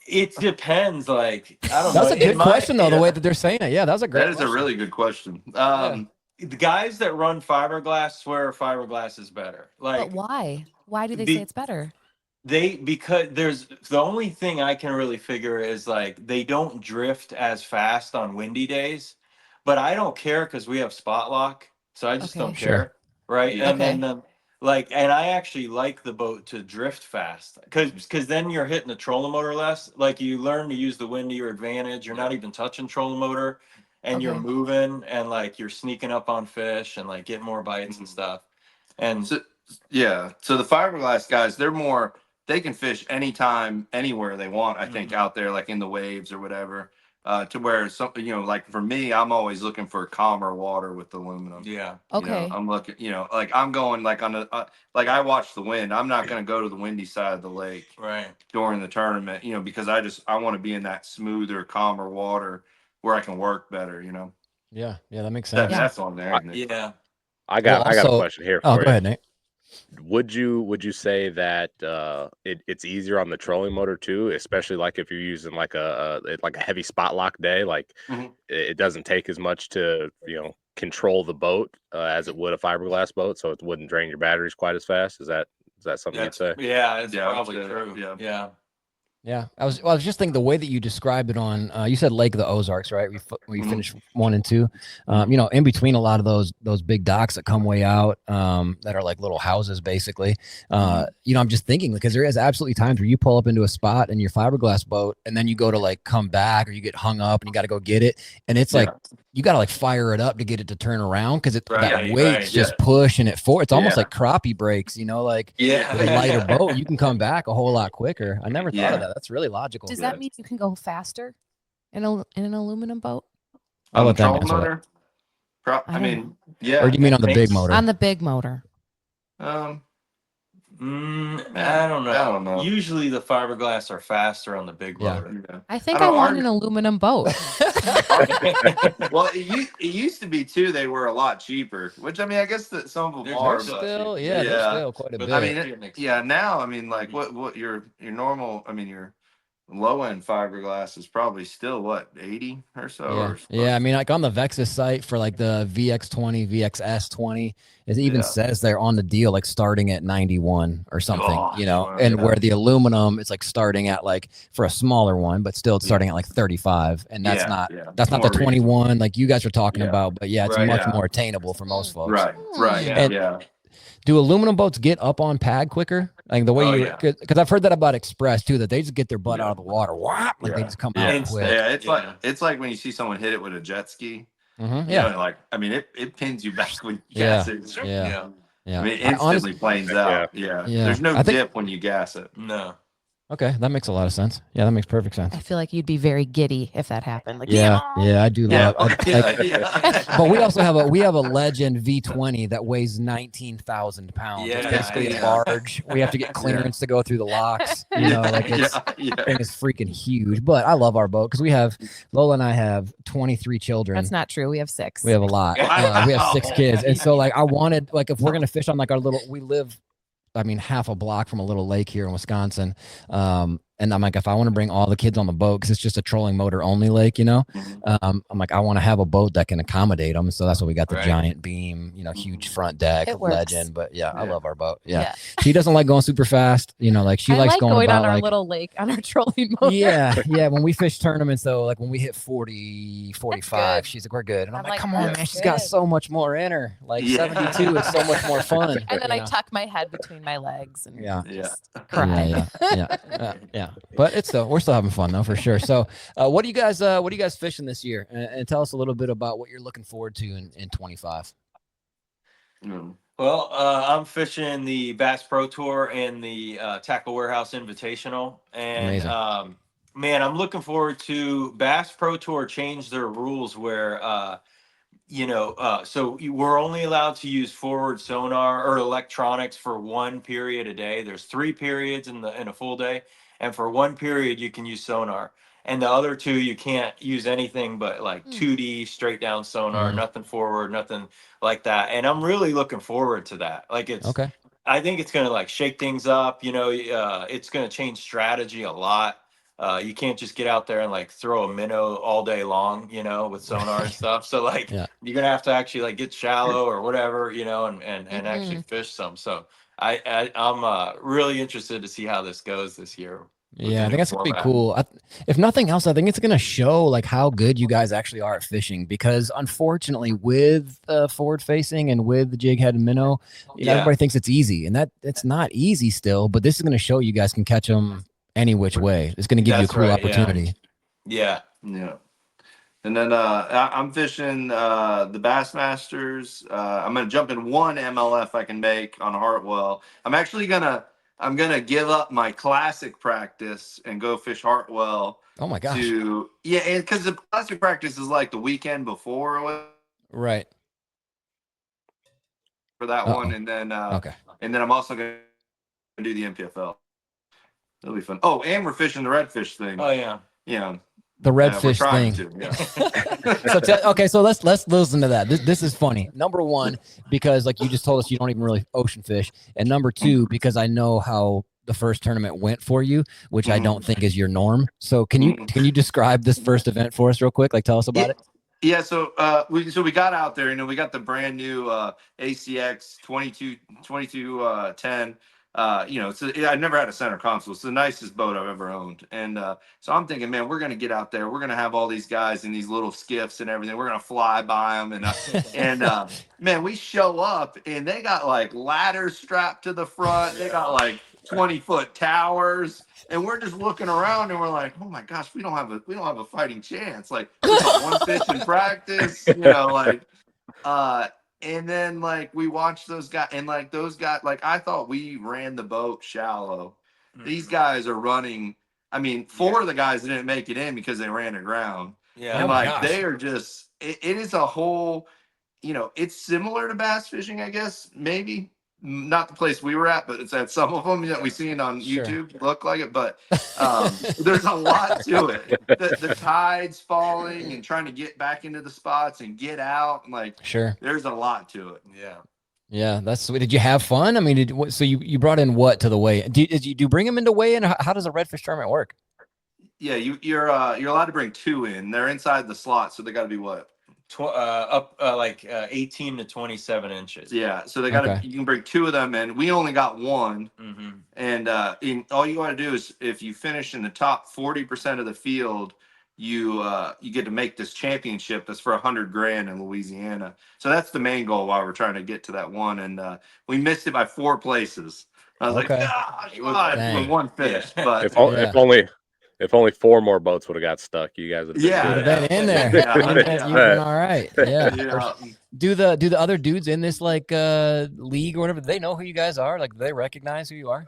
It depends. Like I don't know. That's a good question though. The way that they're saying it. Yeah, that was a great. That is a really good question. The guys that run fiberglass swear fiberglass is better. Like, but why? Why do they say it's better? Because there's the only thing I can really figure is like they don't drift as fast on windy days, but I don't care because we have spot lock, so I just don't care, right? Yeah. And then and I actually like the boat to drift fast because then you're hitting the trolling motor less. Like you learn to use the wind to your advantage. You're not even touching trolling motor. And you're moving and like you're sneaking up on fish and like getting more bites and stuff. And so the fiberglass guys, they can fish anytime, anywhere they want, I think, out there, like in the waves or whatever. To where something, like for me, I'm always looking for calmer water with aluminum. Yeah. Okay. I'm looking, like I'm going like on the like I watch the wind. I'm not going to go to the windy side of the lake during the tournament, because I want to be in that smoother, calmer water where I can work better, Yeah, that makes sense. That's on there. I got a question here for you. Go ahead, Nate. Would you say that it's easier on the trolling motor too, especially like if you're using like a heavy spot lock day, like it doesn't take as much to control the boat as it would a fiberglass boat, so it wouldn't drain your batteries quite as fast? Is that something you'd say? Yeah, it's probably true. Yeah, I was just thinking the way that you described it on, you said Lake of the Ozarks, right? We finished 1 and 2. In between a lot of those big docks that come way out, that are like little houses, basically. I'm just thinking because there is absolutely times where you pull up into a spot in your fiberglass boat, and then you go to like come back, or you get hung up, and you got to go get it, and it's like you got to like fire it up to get it to turn around because that weight's just pushing it forward. It's almost like crappie brakes, with a lighter boat, you can come back a whole lot quicker. I never thought of that. That's really logical. Does that mean you can go faster in an aluminum boat? I'll let that motor. I mean, Or do you mean on the big motor? On the big motor. I don't know. Usually the fiberglass are faster on the big motor. Yeah. I think I want an aluminum boat. Well, it used to be too. They were a lot cheaper, which I mean, I guess that some of them are still, they're still quite a bit. I mean, now I mean, like what your normal, I mean, your low end fiberglass is probably still 80 or so. I mean, like on the Vexus site for like the VX20, VXS20, it even says they're on the deal like starting at 91 or something, where the aluminum is like starting at like for a smaller one, but still starting at like 35, and that's not the 21 like you guys are talking about, but it's much more attainable for most folks. Right. do aluminum boats get up on pad quicker? Like the way because I've heard that about Express too, that they just get their butt out of the water. Whop, like they just come out quick. Yeah, it's like when you see someone hit it with a jet ski. Mm-hmm. You know, like I mean, it pins you back when you gas it. Yeah. I mean, it instantly planes out. Yeah. There's no dip when you gas it. No. Okay, that makes a lot of sense. Yeah, that makes perfect sense. I feel like you'd be very giddy if that happened. Like, I do love. But we also have a Legend V20 that weighs 19,000 pounds. Yeah, it's basically large. We have to get clearance to go through the locks. You know, like it's thing is freaking huge. But I love our boat because Lola and I have 23 children. That's not true. We have 6. We have a lot. We have 6 kids, and so like I wanted if we're gonna fish on like our little, we live, I mean, half a block from a little lake here in Wisconsin. And I'm like, if I want to bring all the kids on the boat, because it's just a trolling motor only lake, you know, I'm like, I want to have a boat that can accommodate them. So that's why we got the giant beam, you know, huge front deck, Legend. But I love our boat. Yeah. She doesn't like going super fast, you know, like she likes going on our little lake on our trolling motor. Yeah. When we fish tournaments though, like when we hit 40, 45, she's like, we're good. And I'm like, come on, man, she's got so much more in her. Like 72 is so much more fun. And then I tuck my head between my legs and just cry. Yeah. But we're still having fun though, for sure. So what are you guys fishing this year? And tell us a little bit about what you're looking forward to in 25. Well, I'm fishing the Bass Pro Tour and the Tackle Warehouse Invitational. And man, I'm looking forward to Bass Pro Tour changed their rules where so we're only allowed to use forward sonar or electronics for 1 period a day. There's 3 periods in a full day. And for 1 period, you can use sonar. And the other 2, you can't use anything but like 2D straight down sonar, nothing forward, nothing like that. And I'm really looking forward to that. Like I think it's going to like shake things up. You know, it's going to change strategy a lot. You can't just get out there and like throw a minnow all day long, you know, with sonar and stuff. So like you're going to have to actually like get shallow or whatever, you know, and actually fish some. So I'm really interested to see how this goes this year. Yeah, I think that's gonna be cool. If nothing else, I think it's gonna show like how good you guys actually are at fishing. Because unfortunately, with forward facing and with the jig head and minnow, everybody thinks it's easy, and that it's not easy still. But this is gonna show you guys can catch them any which way. It's gonna give you a cool opportunity. Yeah. And then I'm fishing the Bassmasters. I'm gonna jump in 1 MLF I can make on Hartwell. I'm gonna give up my classic practice and go fish Hartwell. Oh my gosh! Because the classic practice is like the weekend before, right? For that one, and then and then I'm also gonna do the MPFL. It'll be fun. Oh, and we're fishing the redfish thing. Oh yeah. The redfish thing. So let's listen to that. This is funny. Number 1, because like you just told us you don't even really ocean fish, and number 2, because I know how the first tournament went for you, which I don't think is your norm. So can you describe this first event for us real quick? Like tell us about it. Yeah, so we got out there. You know, we got the brand new ACX 2210. I never had a center console. It's the nicest boat I've ever owned. And so I'm thinking, man, we're going to get out there. We're going to have all these guys in these little skiffs and everything. We're going to fly by them. And man, we show up and they got like ladders strapped to the front. They got like 20-foot towers. And we're just looking around and we're like, oh my gosh, we don't have a fighting chance. Like we got 1 fish in practice, you know, like and then like we watched those guys, and like those guys, like I thought we ran the boat shallow. These guys are running. I mean, 4 of the guys didn't make it in because they ran aground. Yeah, and like they are just. It is a whole. You know, it's similar to bass fishing, I guess. Maybe not the place we were at, but it's at some of them that we seen on YouTube look like it. But there's a lot to it. The tide's falling and trying to get back into the spots and get out. And like, there's a lot to it. Yeah, that's sweet. Did you have fun? I mean, so you brought in what to the weigh? Did you bring them into weigh-in? How does a redfish tournament work? Yeah, you're allowed to bring 2 in. They're inside the slot, so they got to be what? Up 18 to 27 inches. Yeah, so they got you can bring 2 of them in. We only got 1, and all you got to do is if you finish in the top 40% of the field, you get to make this championship that's for $100,000 in Louisiana. So that's the main goal while we're trying to get to that one. And we missed it by 4 places. I was like, gosh, with one fish. But if only 4 more boats would have got stuck, you guys would have been in there. You've been all right. Yeah. Do the other dudes in this like league or whatever, do they know who you guys are? Like, do they recognize who you are?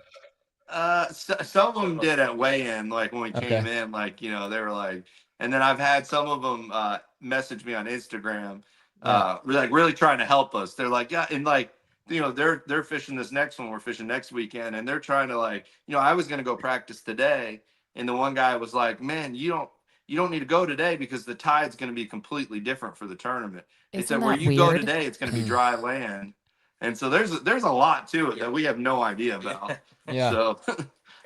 Some of them did at weigh-in, like when we came in, like, they were like, and then I've had some of them message me on Instagram, really trying to help us. They're like, yeah, and like, they're fishing this next one. We're fishing next weekend, and they're trying to like, I was gonna go practice today, and the one guy was like, man, you don't need to go today because the tide's gonna be completely different for the tournament. He said where you go today, it's gonna be dry land. And so there's a lot to it that we have no idea about. Yeah. So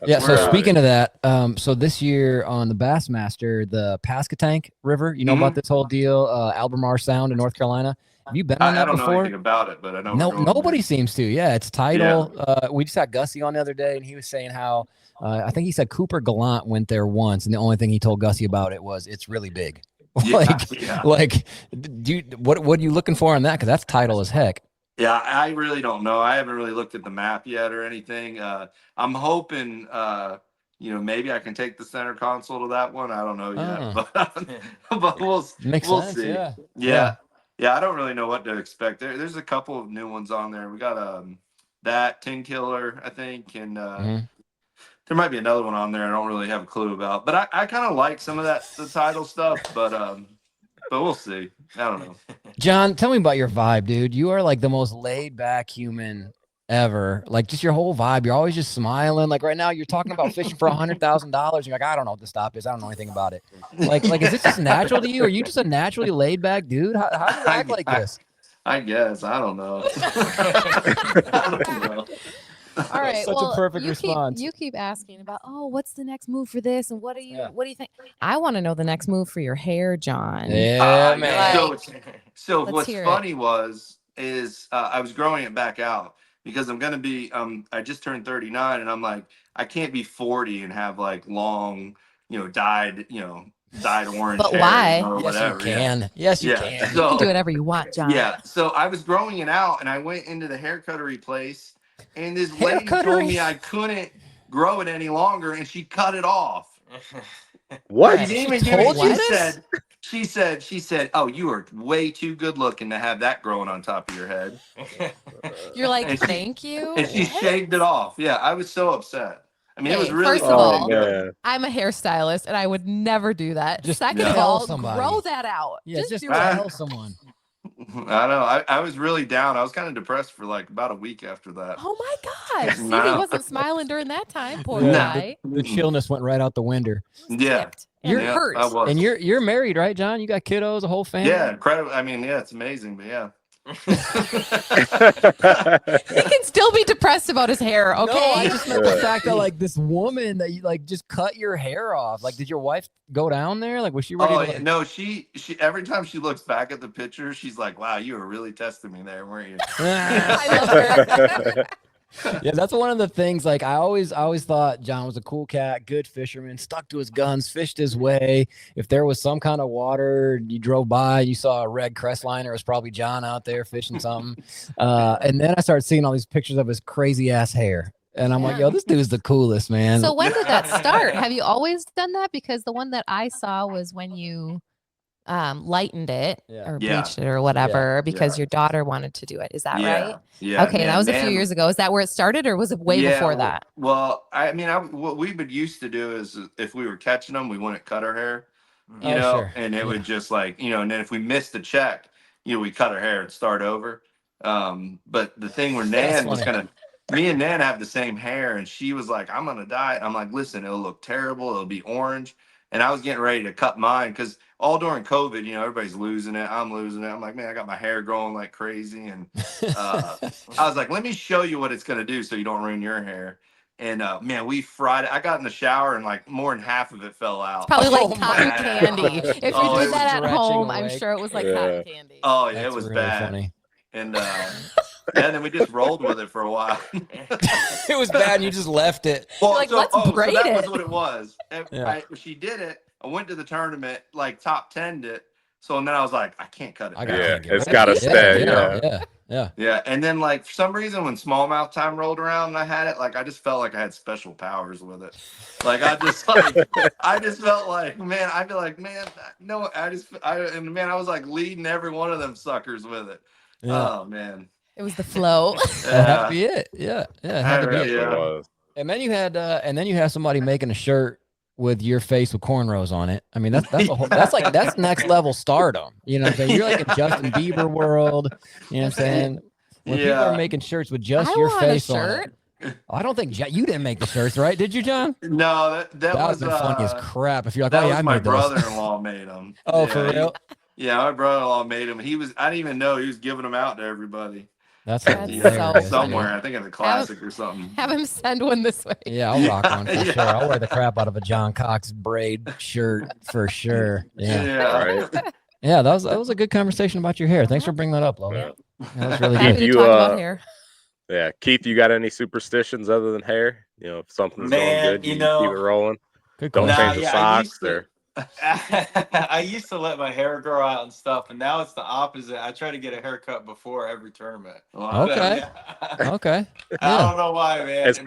So speaking of that, so this year on the Bassmaster, the Pascatank River, you know about this whole deal, Albemarle Sound in North Carolina. Have you been on that before? I don't know anything about it, but I know. Nobody seems to. Yeah, it's tidal. We just had Gussie on the other day, and he was saying how I think he said Cooper Gallant went there once, and the only thing he told Gussie about it was it's really big. What are you looking for on that? Because that's tidal as heck. Yeah, I really don't know. I haven't really looked at the map yet or anything. I'm hoping, maybe I can take the center console to that one. I don't know yet, but we'll see. Yeah. I don't really know what to expect. There's a couple of new ones on there. We got that 10 Killer, I think, and there might be another one on there I don't really have a clue about. But I kind of like some of the title stuff, but we'll see. I don't know. John, tell me about your vibe, dude. You are like the most laid back human ever. Like, just your whole vibe. You're always just smiling. Like right now, you're talking about fishing for $100,000. You're like, I don't know what the stop is. I don't know anything about it. Like, is it just natural to you? Are you just a naturally laid back dude? How do you act like this? I guess I don't know. I don't know. All right. Such a perfect response. You keep asking about, what's the next move for this, and what do you think? I want to know the next move for your hair, John. Yeah, man. So what's funny is I was growing it back out because I'm gonna be I just turned 39, and I'm like, I can't be 40 and have like long, dyed orange but hair. Why? Or whatever. Yes, you can. Yes, you can. So, you can do whatever you want, John. Yeah. So I was growing it out, and I went into the hair cuttery place. And this lady told me I couldn't grow it any longer, and she cut it off. What? She didn't even give it. She said, "Oh, you are way too good looking to have that growing on top of your head." You're like, thank you. And she shaved it off. Yeah, I was so upset. I mean, it was really. First of all, I'm a hairstylist, and I would never do that. Second of all, grow that out. Yeah, just tell someone. I know. I was really down. I was kind of depressed for like about a week after that. Oh my gosh. See, he wasn't smiling during that time. Poor guy. The chillness went right out the window. Yeah. You're hurt. And you're married, right, John? You got kiddos, a whole family? Yeah, incredible. I mean, it's amazing, but yeah. He can still be depressed about his hair, okay? No, I just meant the fact that like this woman that you like just cut your hair off. Like, did your wife go down there? Like, was she ready to no, she every time she looks back at the picture, she's like, wow, you were really testing me there, weren't you? I love her. Yeah, that's one of the things. Like, I always thought John was a cool cat, good fisherman, stuck to his guns, fished his way. If there was some kind of water, you drove by, you saw a red crestliner, it was probably John out there fishing something. And then I started seeing all these pictures of his crazy ass hair. And I'm like, yo, this dude's the coolest, man. So when did that start? Have you always done that? Because the one that I saw was when you lightened it or bleached it or whatever because your daughter wanted to do it. Is that right? Yeah. Okay, that was a few years ago. Is that where it started, or was it way before that? Well, I mean, what we would used to do is if we were catching them, we wouldn't cut our hair, and it would just like, and then if we missed the check, we cut our hair and start over. But the thing where Nan was me and Nan have the same hair, and she was like, I'm gonna dye it. I'm like, listen, it'll look terrible. It'll be orange. And I was getting ready to cut mine because all during COVID, everybody's losing it. I'm losing it. I'm like, man, I got my hair growing like crazy. And I was like, let me show you what it's going to do so you don't ruin your hair. And man, we fried it. I got in the shower and like more than half of it fell out. It's probably like cotton candy. If you did that at home, I'm sure it was like cotton candy. Oh, yeah, it was really bad. Funny. And And then we just rolled with it for a while. It was bad and you just left it. Well, Like, so, let's braid that it. was what it was. Yeah. She did it. I went to the tournament, like top 10'd it. So and then I was like, I can't cut it. Yeah, get it's rid got to of it. stay. Yeah. And then like for some reason when smallmouth time rolled around and I had it, like I just felt like I had special powers with it. Like I just felt like, man, I'd be like, man, no, I was like leading every one of them suckers with it. Yeah. Oh man. It was the flow. That had to be it. Yeah. Yeah. It had to be it. It was. And then you had somebody making a shirt with your face with cornrows on it. I mean, that's next level stardom. You know what I'm saying? You're like in Justin Bieber world. You know what I'm saying? When people are making shirts with just your face on it. I don't think you didn't make the shirts, right? Did you, John? No, that was funny as crap. If you're like, that oh yeah, was I my made those. brother-in-law made them. Oh, for real? Yeah, my brother-in-law made them. I didn't even know he was giving them out to everybody. That's somewhere. I think in the classic or something. Have him send one this way. Yeah, I'll rock one for sure. I'll wear the crap out of a John Cox braid shirt for sure. Yeah. Right. Yeah, that was a good conversation about your hair. Thanks for bringing that up, Lola. Yeah. That was really Happy good. to talk about hair. Yeah, Keith, you got any superstitions other than hair? You know, if something's going good, you keep it rolling. Good Don't question. change the socks or. I used to let my hair grow out and stuff, and now it's the opposite. I try to get a haircut before every tournament. Okay. Okay. Yeah. I don't know why, man. It's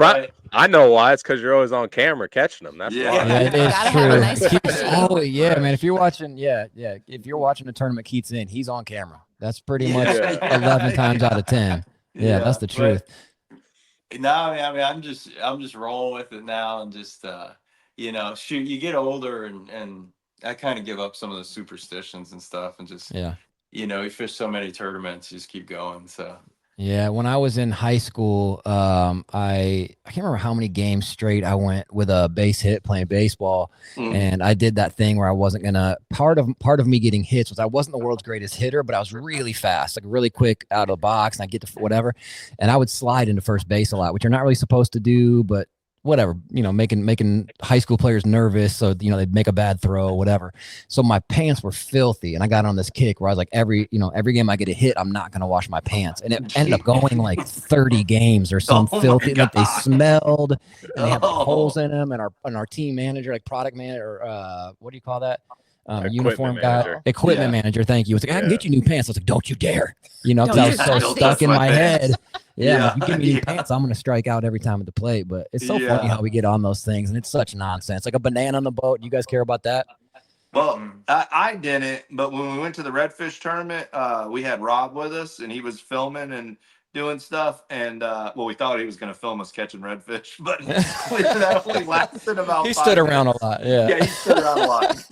I know why. It's because you're always on camera catching them. That's why. Yeah, it is Gotta true. have a nice Oh yeah, man. If you're watching, if you're watching the tournament Keith's in, he's on camera. That's pretty much 11 times out of 10. Yeah, that's the truth. No, I mean, I'm just rolling with it now, and just shoot, you get older, and I kind of give up some of the superstitions and stuff, and just you fish so many tournaments, you just keep going. So yeah, when I was in high school, I can't remember how many games straight I went with a base hit playing baseball, and I did that thing where I wasn't gonna. Part of me getting hits was I wasn't the world's greatest hitter, but I was really fast, like really quick out of the box, and I get to whatever, and I would slide into first base a lot, which you're not really supposed to do, but whatever, making high school players nervous. So, they'd make a bad throw, whatever. So my pants were filthy. And I got on this kick where I was like, every game I get a hit, I'm not going to wash my pants. And it ended up going like 30 games or some filthy, like they smelled and they had like holes in them. And our team manager, like product manager, what do you call that? Uniform guy, equipment manager. Thank you. It's like, I can get you new pants. I was like, don't you dare, because I was so stuck in my head. Like, you give me new pants, I'm going to strike out every time at the plate. But it's so funny how we get on those things, and it's such nonsense. Like a banana on the boat. Do you guys care about that? Well, I didn't, but when we went to the redfish tournament, we had Rob with us, and he was filming and doing stuff. And we thought he was going to film us catching redfish, but that only lasted about. He stood around a lot. Yeah, he stood around a lot.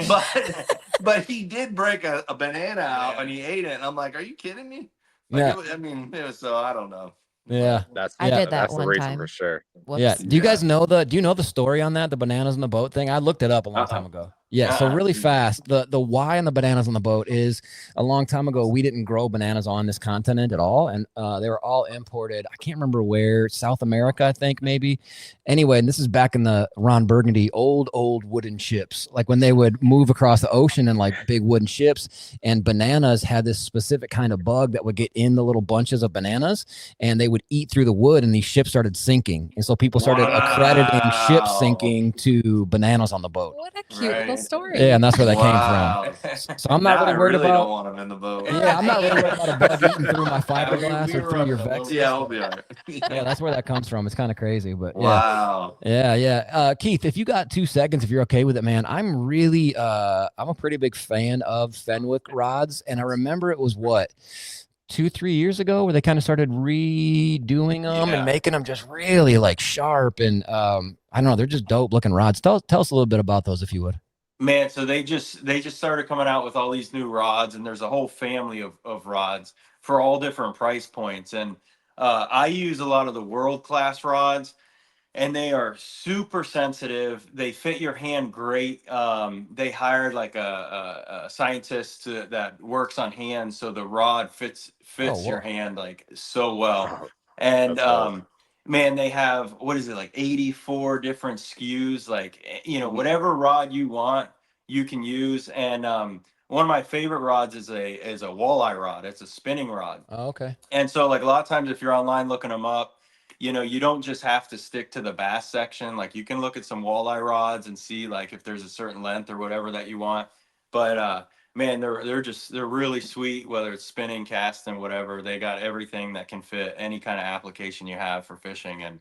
But he did break a banana out, and he ate it. And I'm like, are you kidding me? Like, so I don't know. Yeah, I did that that's one the reason time. for sure. Whoops. Yeah. Do you guys know the story on that? The bananas in the boat thing? I looked it up a long time ago. Yeah. So really fast, the why on the bananas on the boat is a long time ago, we didn't grow bananas on this continent at all. And they were all imported. I can't remember where, South America, I think maybe. Anyway, and this is back in the Ron Burgundy, old wooden ships, like when they would move across the ocean in like big wooden ships, and bananas had this specific kind of bug that would get in the little bunches of bananas, and they would eat through the wood, and these ships started sinking. And so people started accrediting ships sinking to bananas on the boat. What a cute little story. Yeah, and that's where that came from. So I'm not really worried about. Don't want them in the boat. Yeah, I'm not really worried about a bug eating through my fiberglass or through your Vex. Yeah, I'll be all right. Yeah, that's where that comes from. It's kind of crazy, but wow. Yeah. Keith, if you got 2 seconds, if you're okay with it, man, I'm a pretty big fan of Fenwick rods, and I remember it was 2-3 years ago where they kind of started redoing them and making them just really like sharp, and I don't know, they're just dope looking rods. Tell us a little bit about those if you would. Man, so they just started coming out with all these new rods, and there's a whole family of rods for all different price points. And I use a lot of the world-class rods, and they are super sensitive. They fit your hand great. They hired like a scientist that works on hands, so the rod fits your hand like so well. And man, they have, what is it, like 84 different SKUs, like, whatever rod you want, you can use. And one of my favorite rods is a walleye rod. It's a spinning rod. Oh, okay. And so like a lot of times if you're online looking them up, you know, you don't just have to stick to the bass section. Like you can look at some walleye rods and see like if there's a certain length or whatever that you want. But man, they're really sweet, whether it's spinning, casting, whatever. They got everything that can fit any kind of application you have for fishing. And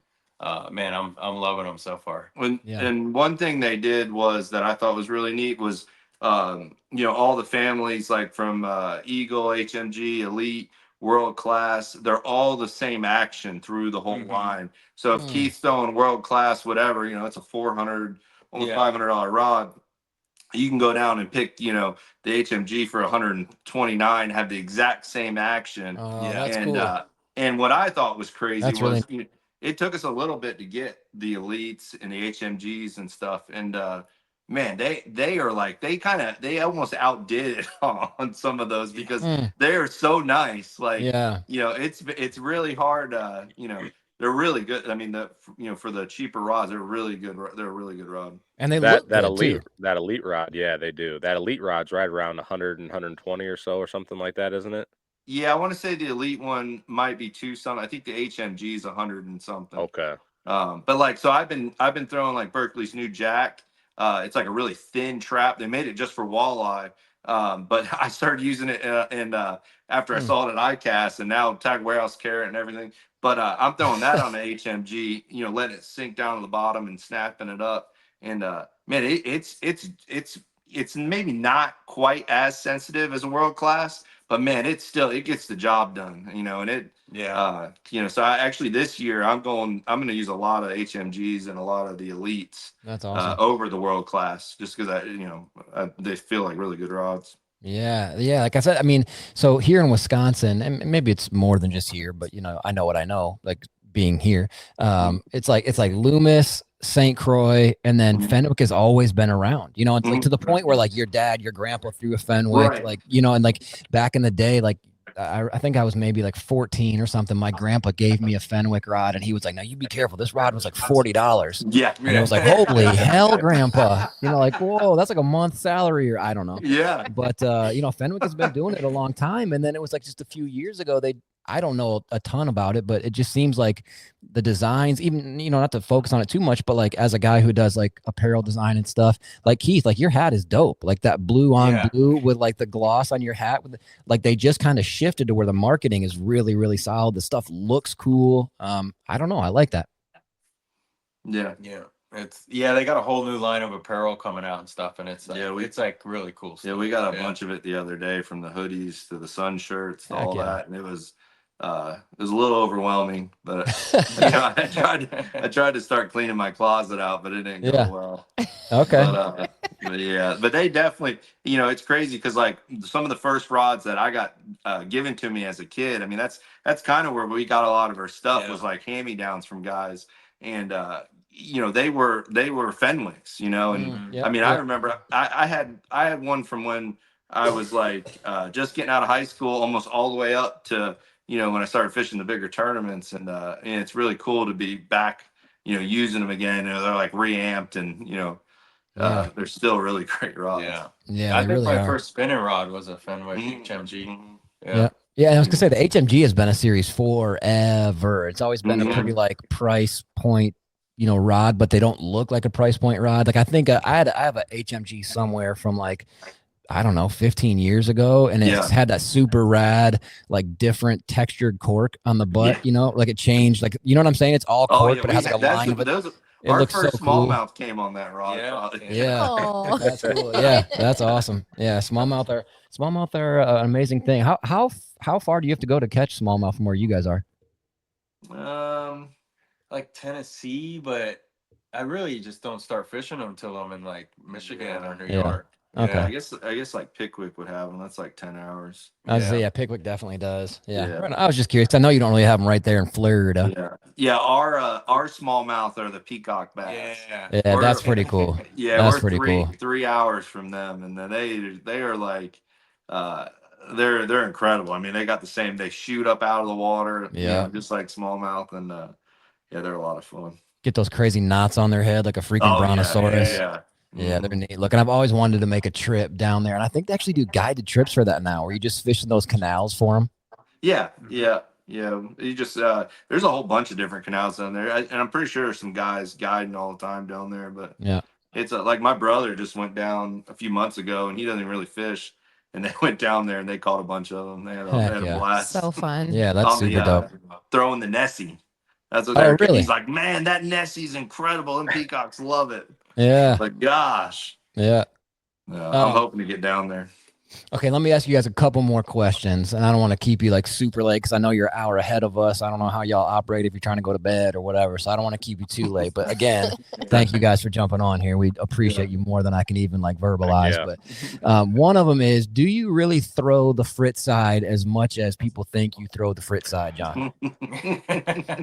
man, I'm loving them so far. And one thing they did was that I thought was really neat was you know, all the families like from Eagle, HMG, Elite, World Class, they're all the same action through the whole line. So if Keystone, World Class, whatever, you know, it's a 400, almost $500 rod. You can go down and pick, you know, the HMG for 129, have the exact same action. That's cool. And what I thought was crazy That's was really... it took us a little bit to get the Elites and the HMGs and stuff. And man, they are like they almost outdid it on some of those because they are so nice. Like you know, it's really hard. You know, they're really good. I mean, you know, for the cheaper rods, they're really good. They're a really good rod. And they look that good elite too. That elite rod, yeah, they do. That elite rod's right around 100 and 120 or so, or something like that, isn't it? Yeah, I want to say the elite one might be two something. I think the HMG is 100 and something. Okay. But like, so I've been throwing like Berkeley's new Jack. It's like a really thin trap. They made it just for walleye. But I started using it after I saw it at iCast, and now Tag Warehouse Carrot and everything. But I'm throwing that on the HMG, you know, letting it sink down to the bottom and snapping it up. And man, it's maybe not quite as sensitive as a World Class, but man, it gets the job done, you know. And it you know, so I actually this year I'm going to use a lot of HMGs and a lot of the Elites. That's awesome. Over the World Class, just because they feel like really good rods. Yeah. Like I said, I mean, so here in Wisconsin, and maybe it's more than just here, but you know, I know what I know, like being here. It's like Loomis, St. Croix, and then Fenwick has always been around. You know, it's like to the point where like your grandpa threw a Fenwick, like, you know, and like back in the day, like I think I was maybe like 14 or something. My grandpa gave me a Fenwick rod, and he was like, "Now you be careful. This rod was like $40." Yeah, and I was like, "Holy hell, Grandpa!" You know, like, whoa, that's like a month's salary, or I don't know. Yeah, but you know, Fenwick has been doing it a long time, and then it was like just a few years ago I don't know a ton about it, but it just seems like the designs, even, you know, not to focus on it too much, but like as a guy who does like apparel design and stuff, like Keith, like your hat is dope. Like that blue on blue with like the gloss on your hat, with like they just kind of shifted to where the marketing is really, really solid. The stuff looks cool. I don't know. I like that. Yeah. They got a whole new line of apparel coming out and stuff, and it's it's like really cool stuff. Yeah, we got a bunch of it the other day, from the hoodies to the sun shirts to all that, and it was a little overwhelming, but you know, I tried to start cleaning my closet out, but it didn't go well. Okay. But they definitely, you know, it's crazy because like some of the first rods that I got given to me as a kid, I mean, that's kind of where we got a lot of our stuff, was like hand-me-downs from guys. And you know, they were Fenwicks, you know. And I mean, I remember I had one from when I was like just getting out of high school, almost all the way up to, you know, when I started fishing the bigger tournaments. And it's really cool to be back, you know, using them again. You know, they're like reamped, and you know, they're still really great rods. I think my first spinning rod was a Fenwick HMG. Yeah, I was gonna say the HMG has been a series forever. It's always been a pretty like price point, you know, rod, but they don't look like a price point rod. Like I think I have a HMG somewhere from like, I don't know, 15 years ago, and it's had that super rad, like different textured cork on the butt. You know, like it changed, like, you know what I'm saying? It's all cork, but it has like a line of it. It looks so cool. Smallmouth came on that rod. Yeah. That's cool. Yeah, that's awesome. Yeah, smallmouth are an amazing thing. How far do you have to go to catch smallmouth from where you guys are? Like Tennessee, but I really just don't start fishing them until I'm in like Michigan or New York. Okay. I guess like Pickwick would have them. That's like 10 hours. I was say, Pickwick definitely does. Yeah. I was just curious. I know you don't really have them right there in Florida. Yeah. Our smallmouth are the peacock bass. Yeah, that's pretty cool. That's pretty cool. 3 hours from them, and then they are like, they're incredible. I mean, they got the same. They shoot up out of the water. You know, just like smallmouth, and they're a lot of fun. Get those crazy knots on their head like a freaking brontosaurus. Yeah, they're neat. Look, and I've always wanted to make a trip down there, and I think they actually do guided trips for that now, where you just fish in those canals for them. Yeah. You just there's a whole bunch of different canals down there, and I'm pretty sure there's some guys guiding all the time down there. But Yeah, it's like my brother just went down a few months ago, and he doesn't really fish, and they went down there and they caught a bunch of them. They had a yeah. blast. So fun. Yeah, that's On super dope. throwing the Nessie. That's what Oh, they're. really? He's like, man, that Nessie's incredible, and peacocks love it. Yeah, Like, gosh. yeah. I'm hoping to get down there. Okay, let me ask you guys a couple more questions, and I don't want to keep you like super late because I know you're an hour ahead of us. I don't know how y'all operate if you're trying to go to bed or whatever, so I don't want to keep you too late. But again, thank you guys for jumping on here. We appreciate you more than I can even like verbalize. But one of them is, do you really throw the frit side as much as people think you throw the frit side, John?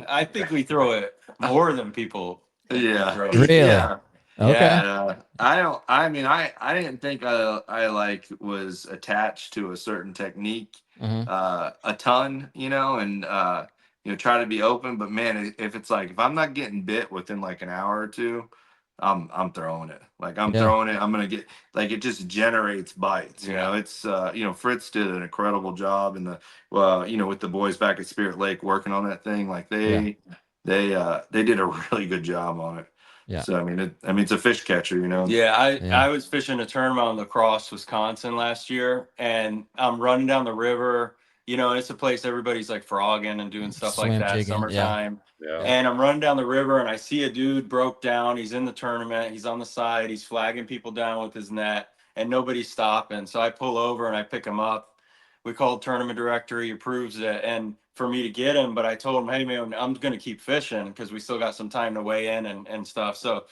I think we throw it more than people. Yeah. Really? Yeah. Okay. Yeah. I didn't think I like was attached to a certain technique a ton, and try to be open. But man, if it's like, if I'm not getting bit within like an hour or two, I'm throwing it. Like I'm throwing it. I'm gonna get, like, it just generates bites. It's Fritz did an incredible job in the with the boys back at Spirit Lake working on that thing. Like they did a really good job on it. Yeah. So it's a fish catcher, Yeah, I was fishing a tournament on La Crosse, Wisconsin last year, and I'm running down the river. It's a place everybody's like frogging and doing stuff like that, jigging, summertime. Yeah. And I'm running down the river and I see a dude broke down. He's in the tournament. He's on the side. He's flagging people down with his net and nobody's stopping. So I pull over and I pick him up. We called tournament director. He approves it. And for me to get him, but I told him, hey man, I'm going to keep fishing because we still got some time to weigh in and stuff. So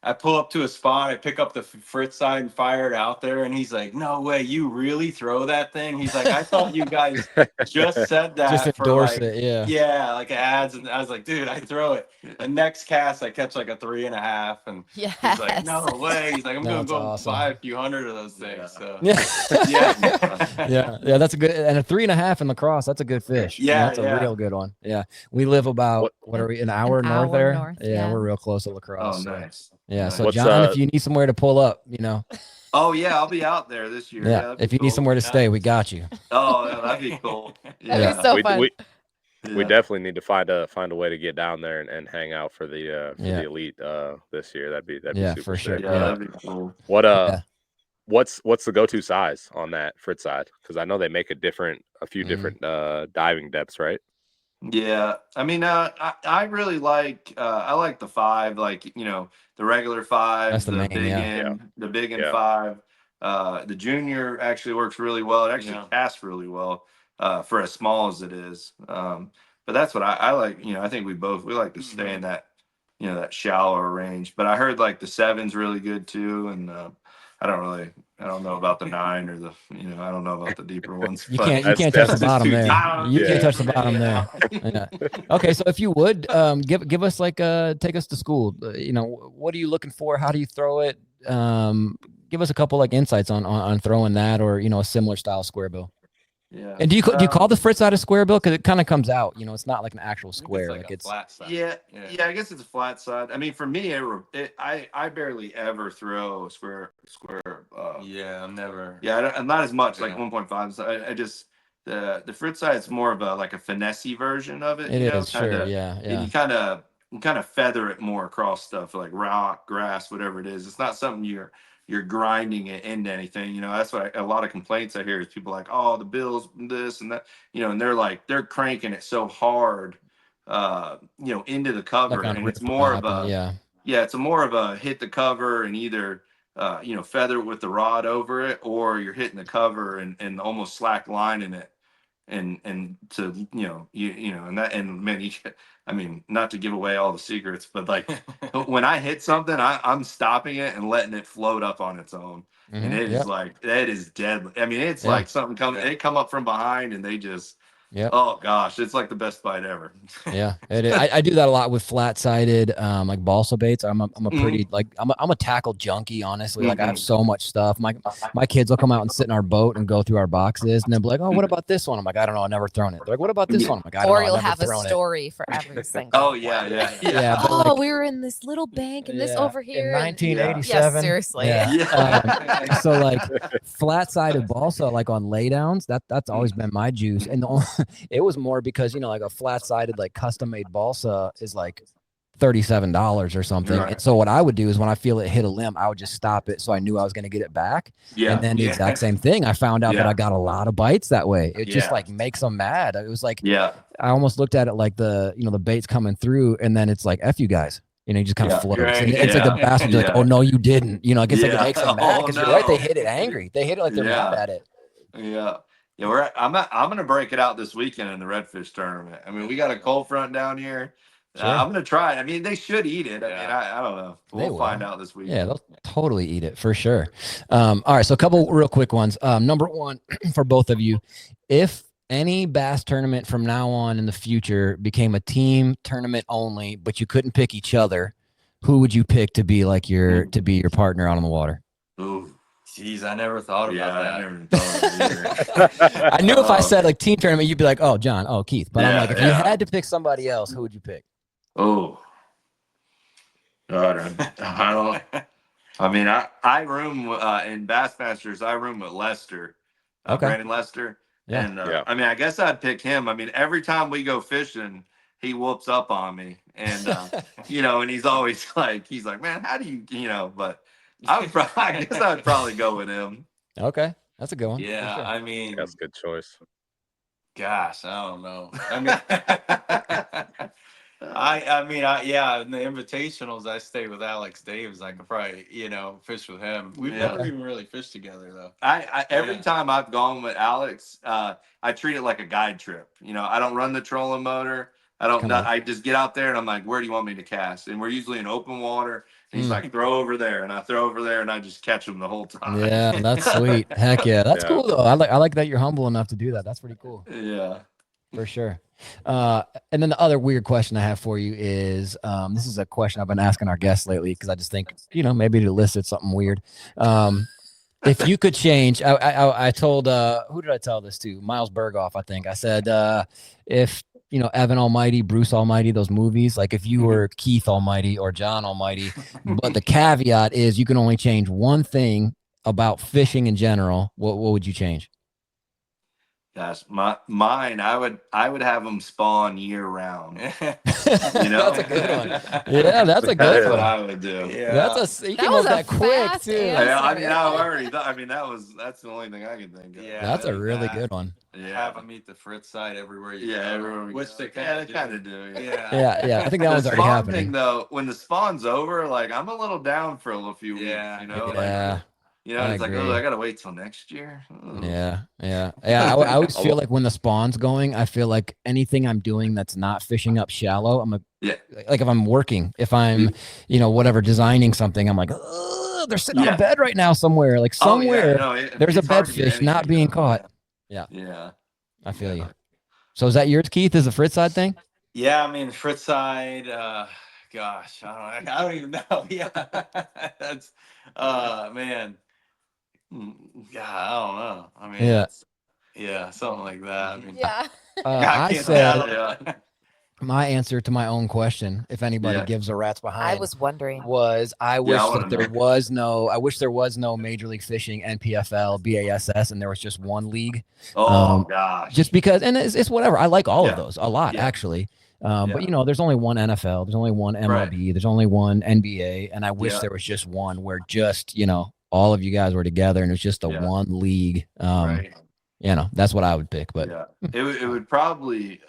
I pull up to a spot, I pick up the frit side and fire it out there. And he's like, no way, you really throw that thing? He's like, I thought you guys just said that Just for endorse like, it, like ads. And I was like, dude, I throw it. The next cast, I catch like a 3.5. And Yes. he's like, no way. He's like, I'm going to go awesome. buy a few hundred of those things. So Yeah, that's a good, and a 3.5 in La Crosse. That's a good fish. That's a real good one. Yeah, we live about what are we, an hour north there? Yeah, we're real close to La Crosse. Oh, nice. Yeah, Nice. so John, if you need somewhere to pull up, Oh yeah, I'll be out there this year. Yeah, if you need somewhere to stay, we got you. Oh, yeah, that'd be cool. That'd be so fun. We definitely need to find a way to get down there and hang out for the elite this year. That'd be super for sure. sick. Yeah, that'd be cool. What's the go-to size on that frit side? Because I know they make a few different diving depths, right? Yeah, I really like I like the 5, like the regular 5, That's the main, big end, the big end 5. The junior actually works really well. It actually casts really well for as small as it is. But that's what I like. I think we like to stay in that that shallower range. But I heard like the 7's really good too, and I don't know about the 9 or the I don't know about the deeper ones. You can't touch the bottom there. You can't touch the bottom there. Yeah. Okay, so if you would give us like take us to school. What are you looking for? How do you throw it? Give us a couple like insights on throwing that, or a similar style square bill. Yeah. And do you call the frit side a square bill? Because it kind of comes out, it's not like an actual square. It's like a flat side. Yeah, I guess it's a flat side. For me, I barely ever throw a square. I'm never. Yeah, I'm not as much like 1.5. So I just the frit side is more of a finessey version of it. It is, sure, yeah. And you kind of feather it more across stuff like rock, grass, whatever it is. It's not something you're grinding it into anything. That's what a lot of complaints I hear is people like, oh, the bill's this and that, and they're cranking it so hard, into the cover, and it's more of a it's more of a hit the cover and either feather it with the rod over it, or you're hitting the cover and almost slack lining it, and to and that, and man, not to give away all the secrets, but like when I hit something, I'm stopping it and letting it float up on its own. And it is like, that is deadly. It's like something they come up from behind and they just Yeah. Oh gosh, it's like the best bite ever. Yeah, it is. I do that a lot with flat-sided, like balsa baits. I'm a pretty I'm a tackle junkie, honestly. Like I have so much stuff. My kids will come out and sit in our boat and go through our boxes, and they'll be like, "Oh, what about this one?" I'm like, "I don't know, I've never thrown it." They're like, "What about this one?" I'm like, "I don't know, Or I've you'll never have a thrown it." story for every single Oh one. Yeah, but Oh, like, we were in this little bank and this over here. in and- 1987. Yes, seriously. Yeah. So like flat-sided balsa, like on laydowns, that's always been my juice. And it was more because, you know, like a flat-sided, like custom-made balsa is like $37 or something. Right. And so what I would do is when I feel it hit a limb, I would just stop it so I knew I was going to get it back. And then the exact same thing. I found out that I got a lot of bites that way. It just like makes them mad. It was like, I almost looked at it like the bait's coming through, and then it's like, F you guys. You know, he just kind of floats. Right. And it's like the bastard's like, oh, no, you didn't. You know, I guess like it makes them mad because you're right. They hit it angry. They hit it like they're mad at it. Yeah. I'm gonna break it out this weekend in the redfish tournament. I mean, we got a cold front down here. Sure. I'm gonna try it. I mean, they should eat it. I mean, I don't know. We'll find out this weekend. Yeah, they'll totally eat it for sure. All right, so a couple real quick ones. Number one for both of you, if any bass tournament from now on in the future became a team tournament only, but you couldn't pick each other, who would you pick to be like your partner out on the water? Ooh. Jeez, I never thought about that. I never thought of it either. I knew if I said like team tournament, you'd be like, oh, John, oh, Keith. But I'm like, if you had to pick somebody else, who would you pick? Oh, God, I don't. I mean, I room in Bassmasters. I room with Lester, Brandon Lester, and I mean, I guess I'd pick him. I mean, every time we go fishing, he whoops up on me, and you know, and he's always like, man, how do you know? But I guess I'd probably go with him. Okay, that's a good one. Yeah, sure. I mean, that's a good choice. Gosh, I don't know. I mean, I mean, in the invitationals, I stay with Alex Davis. I could probably, fish with him. We've never even really fished together, though. Every time I've gone with Alex, I treat it like a guide trip. You know, I don't run the trolling motor. I just get out there and I'm like, where do you want me to cast? And we're usually in open water. And he's like, throw over there, and I throw over there, and I just catch them the whole time. Yeah, that's sweet. Heck yeah, that's cool though. I like that you're humble enough to do that. That's pretty cool. Yeah, for sure. And then the other weird question I have for you is, this is a question I've been asking our guests lately because I just think, maybe to elicit something weird. If you could change, I told, who did I tell this to? Miles Berghoff, I think. I said, if Evan Almighty, Bruce Almighty, those movies, like if you were Keith Almighty or John Almighty, but the caveat is you can only change one thing about fishing in general, what would you change? Gosh, mine, I would have them spawn year round. That's a good one. Yeah, that's a good that's one. what I would do. Yeah, that was that quick too. I mean, I already thought. I mean, that's the only thing I can think of. Yeah, that's a really good one. Yeah, have them eat the fritz side everywhere you go. Everywhere which they kind of do. Yeah. I think that one's already happening. Thing, though, when the spawn's over, like I'm a little down for a few weeks. It's like, I gotta wait till next year. Oh. Yeah. I always feel like when the spawn's going, I feel like anything I'm doing that's not fishing up shallow, like if I'm working, if I'm, whatever, designing something, I'm like, they're sitting on a bed right now somewhere. Like somewhere there's a bedfish not being caught. Yeah. I feel you. So is that yours, Keith? Is the fritz side thing? Yeah, I mean, fritz side, gosh, I don't even know. Yeah. That's man. Yeah, I don't know. I mean, something like that. I mean, I said my answer to my own question, if anybody gives a rat's behind, I was wondering, I wish there was no Major League Fishing, NPFL, BASS, and there was just one league. Oh gosh! Just because, and it's whatever. I like all of those a lot, actually. But there's only one NFL, there's only one MLB, there's only one NBA, and I wish there was just one where just all of you guys were together and it was just one league. That's what I would pick. But it would probably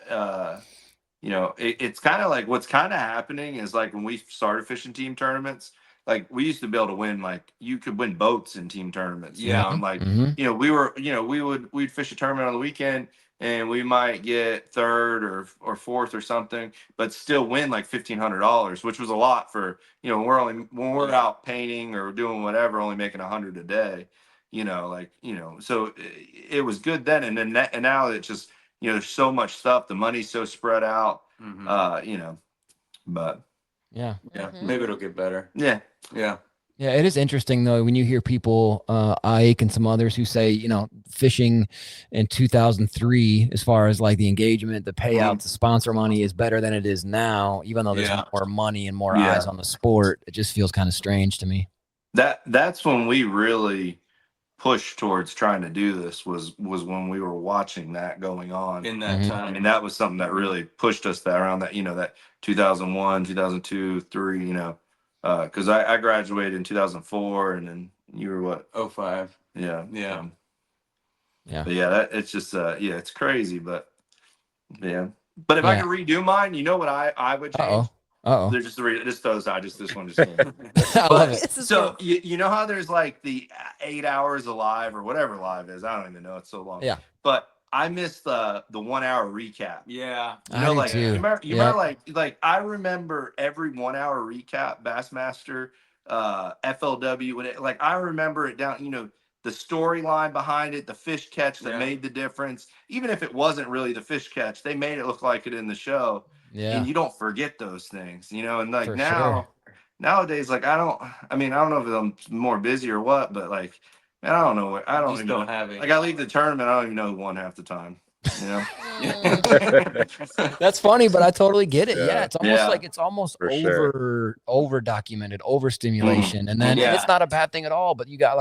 it's kind of like what's kind of happening is like when we started fishing team tournaments, like we used to be able to win, like you could win boats in team tournaments. And like we'd fish a tournament on the weekend and we might get third or fourth or something, but still win like $1,500, which was a lot for when we're out painting or doing whatever, only making $100 a day. So it was good then, and now it's just there's so much stuff. The money's so spread out. But maybe it'll get better. Yeah. It is interesting though when you hear people, Ike and some others who say, fishing in 2003, as far as like the engagement, the payouts, the sponsor money is better than it is now, even though there's more money and more eyes on the sport. It just feels kind of strange to me. That's when we really pushed towards trying to do this was when we were watching that going on in that time. I mean, that was something that really pushed us around that, that 2001, 2002, 3, because I graduated in 2004 and then you were what? 05. Yeah. But it's just, it's crazy, but But if I could redo mine, you know what I would change? They're just those. This one just. I love it. So you know how there's like the 8 hours of live or whatever live is. I don't even know. It's so long. Yeah. But I missed the 1 hour recap. Yeah. I do too. You remember like I remember every 1 hour recap Bassmaster, FLW when it I remember it down. The storyline behind it, the fish catch that made the difference. Even if it wasn't really the fish catch, they made it look like it in the show. Yeah. And you don't forget those things, and like For nowadays, like I don't know if I'm more busy or what, but like, man, I don't know what, I don't Just even don't have it. Like I leave the tournament, I don't even know who won half the time. That's funny, but I totally get it. Yeah. It's almost like it's almost over documented, overstimulation, and then and it's not a bad thing at all. But you got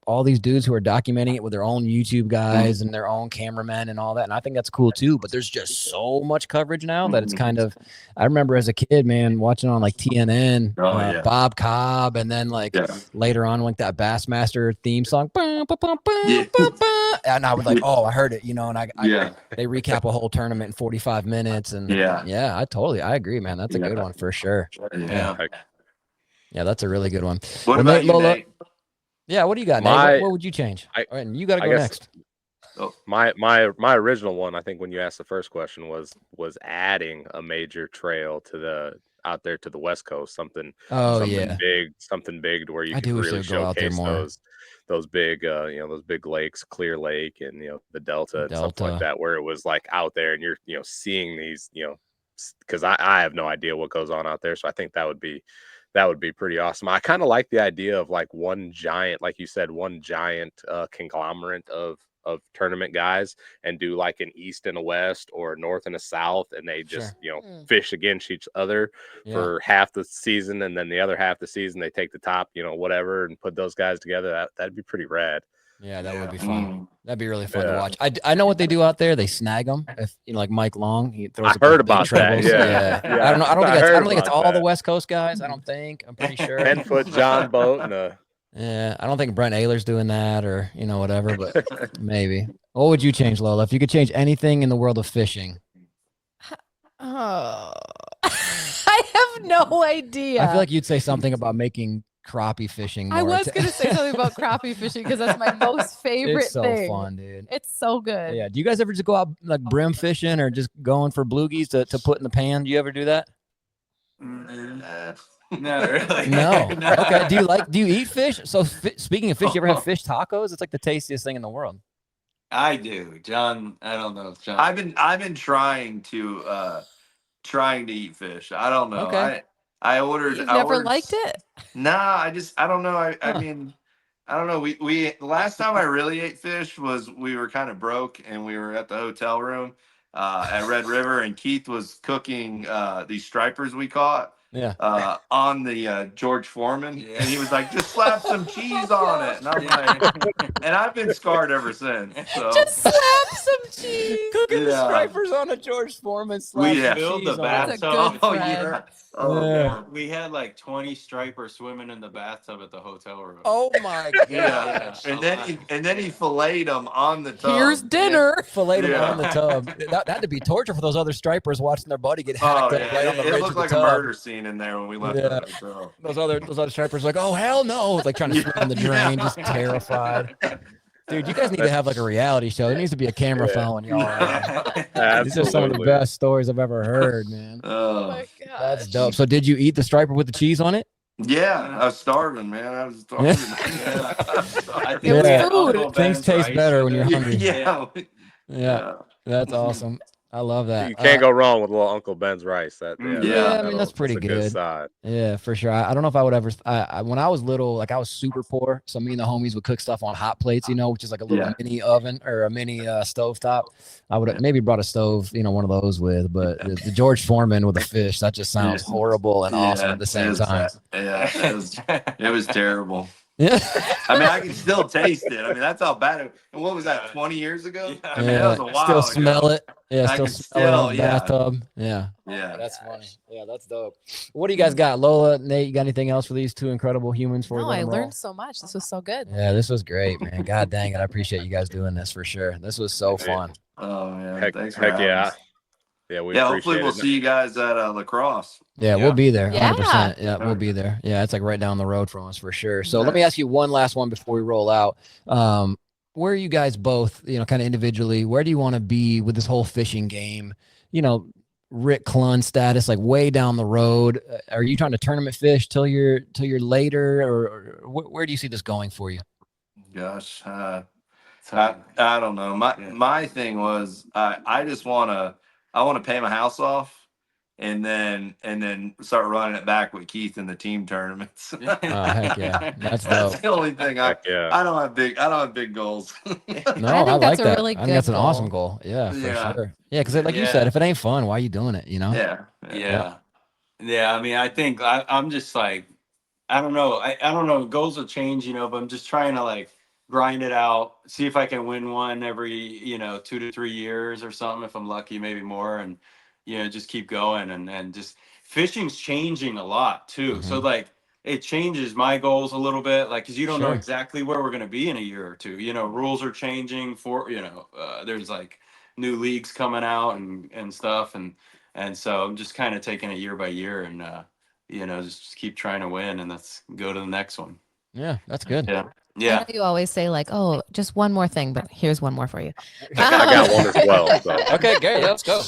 all these dudes who are documenting it with their own YouTube guys and their own cameramen and all that, and I think that's cool too. But there's just so much coverage now that it's kind of. I remember as a kid, man, watching on like TNN, Bob Cobb, and then later on like that Bassmaster theme song, and I was like, oh, I heard it, and they recap a whole tournament in 45 minutes, and I agree, man. That's a good one for sure. Yeah, that's a really good one. What about you, Nate? Yeah, what do you got, Nate? What would you change? And you got to go next. My original one, I think when you asked the first question was adding a major trail to out there to the West Coast, something big to where you can really showcase those big those big lakes, Clear Lake and the Delta and stuff like that, where it was like out there and you're seeing these because I have no idea what goes on out there, so I think that would be pretty awesome. I kind of like the idea of like one giant, like you said, one giant conglomerate of tournament guys, and do like an East and a West or a North and a South, and they just fish against each other for half the season, and then the other half the season they take the top whatever and put those guys together. That'd be pretty rad. Yeah, that would be fun. That'd be really fun to watch. I know what they do out there. They snag them. If like Mike Long, he throws. I heard about that. Yeah. I don't think it's all the West Coast guys. I don't think. I'm pretty sure. 10-foot John boat and a. Yeah, I don't think Brent Ayler's doing that or whatever, but maybe. What would you change, Lola, if you could change anything in the world of fishing? Oh, I have no idea. I feel like you'd say something about making crappie fishing. I was going to say something about crappie fishing because that's my most favorite thing. It's so fun, dude. It's so good. Yeah. Do you guys ever just go out like brim fishing or just going for bloogies to put in the pan? Do you ever do that? No, really. No. Okay. Do you eat fish? So speaking of fish, you ever have fish tacos? It's like the tastiest thing in the world. I do, John. I don't know if John. I've been trying to eat fish. I don't know. Okay. I ordered. You've never liked it? Nah, I don't know. I mean, I don't know. We the last time I really ate fish was we were kind of broke and we were at the hotel room at Red River, and Keith was cooking these stripers we caught. Yeah. On the George Foreman, and he was like, "Just slap some cheese on it," and I'm like, and I've been scarred ever since. So. Just slap some cheese. Cooking the stripers on a George Foreman. We filled the bathtub. Yeah. We had like 20 stripers swimming in the bathtub at the hotel room. Oh my god! Yeah. And then he filleted them on the tub. Here's dinner. Filleted them on the tub. That had to be torture for those other stripers watching their buddy get hacked up right on the It looked like a murder scene in there when we left the hotel. Those other stripers like, oh hell no, like trying to swim in the drain, just terrified. Dude, you guys need to have like a reality show. There needs to be a camera following y'all. These are some of the best stories I've ever heard, man. Oh my god, that's dope. So did you eat the striper with the cheese on it? Yeah, I was starving, man. I was starving. It was food. Things taste better when you're hungry. Yeah. Yeah. That's awesome. I love that. You can't go wrong with little Uncle Ben's rice. Yeah, I mean, that's pretty a good. side. Yeah, for sure. I don't know if I would ever. When I was little, like I was super poor, so me and the homies would cook stuff on hot plates, which is like a little mini oven or a mini stove top. I would have maybe brought a stove, one of those with, but the George Foreman with a fish, that just sounds horrible and awesome at the same time. It was terrible. Yeah. I mean, I can still taste it. I mean, that's how bad it. And what was that? 20 years ago? I mean, that was a while still smell ago. it. Yeah, I still can smell it in the yeah. bathtub. Yeah. Yeah. That's funny. Yeah, that's dope. What do you guys got? Lola, Nate, you got anything else for these two incredible humans for you? No, I learned so much. This was so good. Yeah, this was great, man. God dang it. I appreciate you guys doing this for sure. This was so fun. Oh, man. Heck, Thanks for having us. Yeah, hopefully we'll see you guys at lacrosse. Yeah, we'll be there. 100%. Yeah, we'll be there. Yeah, it's like right down the road from us for sure. So let me ask you one last one before we roll out. Where are you guys both, kind of individually, where do you want to be with this whole fishing game? Rick Clunn status, like way down the road. Are you trying to tournament fish till you're later, or where do you see this going for you? Gosh, I don't know. My thing was I just want to pay my house off and then start running it back with Keith in the team tournaments. Oh heck yeah, that's the only thing. I don't have big goals. No, I think I like that's a that. really I think that's an goal. awesome goal. Yeah, for sure. Yeah, because like you said, if it ain't fun, why are you doing it? Yeah. I mean, I think I'm just like, I don't know. I don't know. Goals will change, but I'm just trying to like grind it out, see if I can win one every, 2 to 3 years or something. If I'm lucky, maybe more, and just keep going. And just fishing's changing a lot too. Mm-hmm. So like it changes my goals a little bit, like because you don't know exactly where we're gonna be in a year or two. Rules are changing for there's like new leagues coming out and stuff, and so I'm just kind of taking it year by year and just keep trying to win and let's go to the next one. Yeah, that's good. I know you always say like, oh, just one more thing, but here's one more for you. I got one as well. So. Okay, great. Let's go.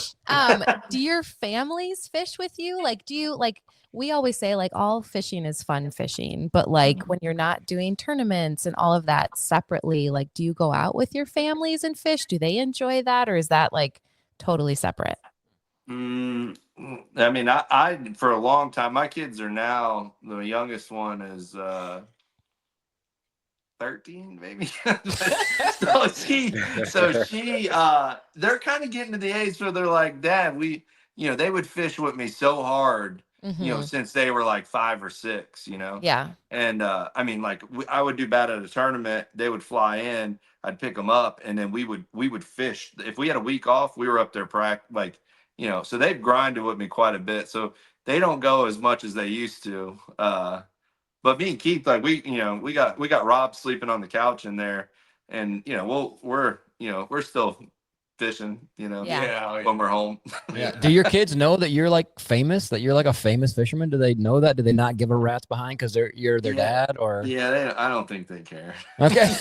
Do your families fish with you? Like, do you like? We always say like all fishing is fun fishing, but like when you're not doing tournaments and all of that separately, like, do you go out with your families and fish? Do they enjoy that, or is that like totally separate? I mean, I for a long time, my kids are now, the youngest one is 13 maybe. so she they're kind of getting to the age where they're like, Dad, they would fish with me so hard, since they were like 5 or 6, Yeah. And I mean, like I would do bad at a tournament, they would fly in, I'd pick them up, and then we would fish. If we had a week off, we were up there so they've grinded with me quite a bit. So they don't go as much as they used to. But me and Keith, like we got Rob sleeping on the couch in there, and we're still fishing, when we're home. Yeah. Do your kids know that you're like famous, that you're like a famous fisherman? Do they know that? Do they not give a rat's behind because you're their dad, or? Yeah, I don't think they care. Okay.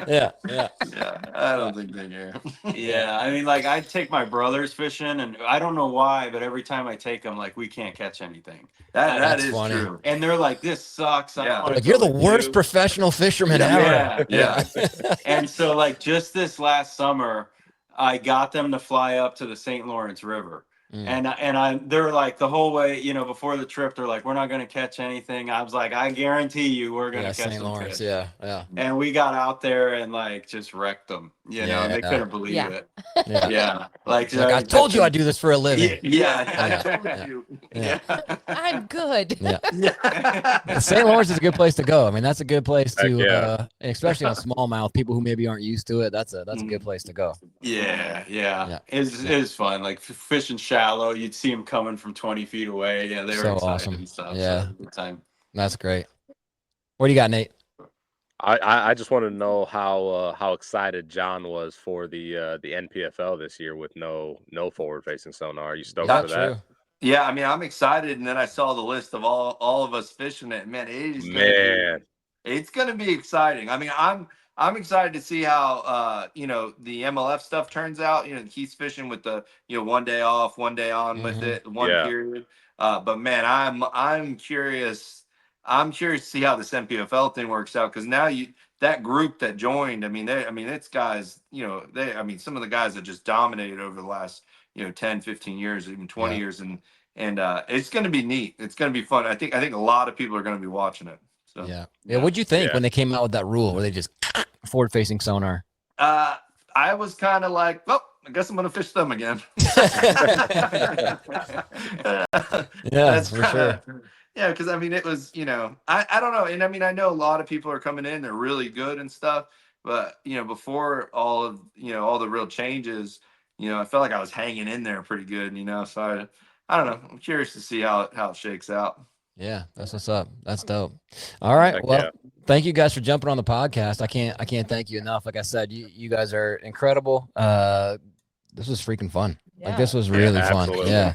Yeah. I don't think they care. Yeah, I mean, like I take my brothers fishing, and I don't know why, but every time I take them, like we can't catch anything. That is funny. true. And they're like, "This sucks." Like you're the worst professional fisherman ever. Yeah. And so, like, just this last summer, I got them to fly up to the St. Lawrence River. And they're like the whole way, before the trip, they're like, we're not going to catch anything. I was like, I guarantee you we're going to catch St. Lawrence. Fish. Yeah. And we got out there and like just wrecked them, they couldn't believe it. Yeah. Like I told you I do this for a living. I told you. I'm good. Yeah. St. Lawrence is a good place to go. I mean, that's a good place to, especially on smallmouth, people who maybe aren't used to it. That's a good place to go. Yeah. It's fun. Like fishing shallow, you'd see them coming from 20 feet away. Yeah, they were so excited awesome. And stuff. Yeah, so good time. That's great. What do you got, Nate? I just want to know how excited John was for the NPFL this year with no forward facing sonar. Are you stoked for that? True. Yeah, I mean, I'm excited, and then I saw the list of all of us fishing it. Man, it's gonna be exciting. I mean, I'm excited to see how the MLF stuff turns out. He's fishing with the 1 day off, 1 day on with it, one period. But man, I'm curious. I'm curious to see how this NPFL thing works out, because now that group that joined, it's guys, some of the guys that just dominated over the last 10, 15 years, even 20 years, and it's going to be neat. It's going to be fun. I think a lot of people are going to be watching it. So yeah. What'd you think when they came out with that rule where they just forward facing sonar? I was kind of like, well, I guess I'm going to fish them again. That's for sure. Yeah, because it was, I don't know. And I know a lot of people are coming in, they're really good and stuff. But, before all of, all the real changes, I felt like I was hanging in there pretty good, So I don't know. I'm curious to see how it shakes out. Yeah, that's what's up. That's dope. All right. Well, thank you guys for jumping on the podcast. I can't thank you enough. Like I said, you guys are incredible. This was freaking fun. Yeah. Like this was really fun. Absolutely. Yeah.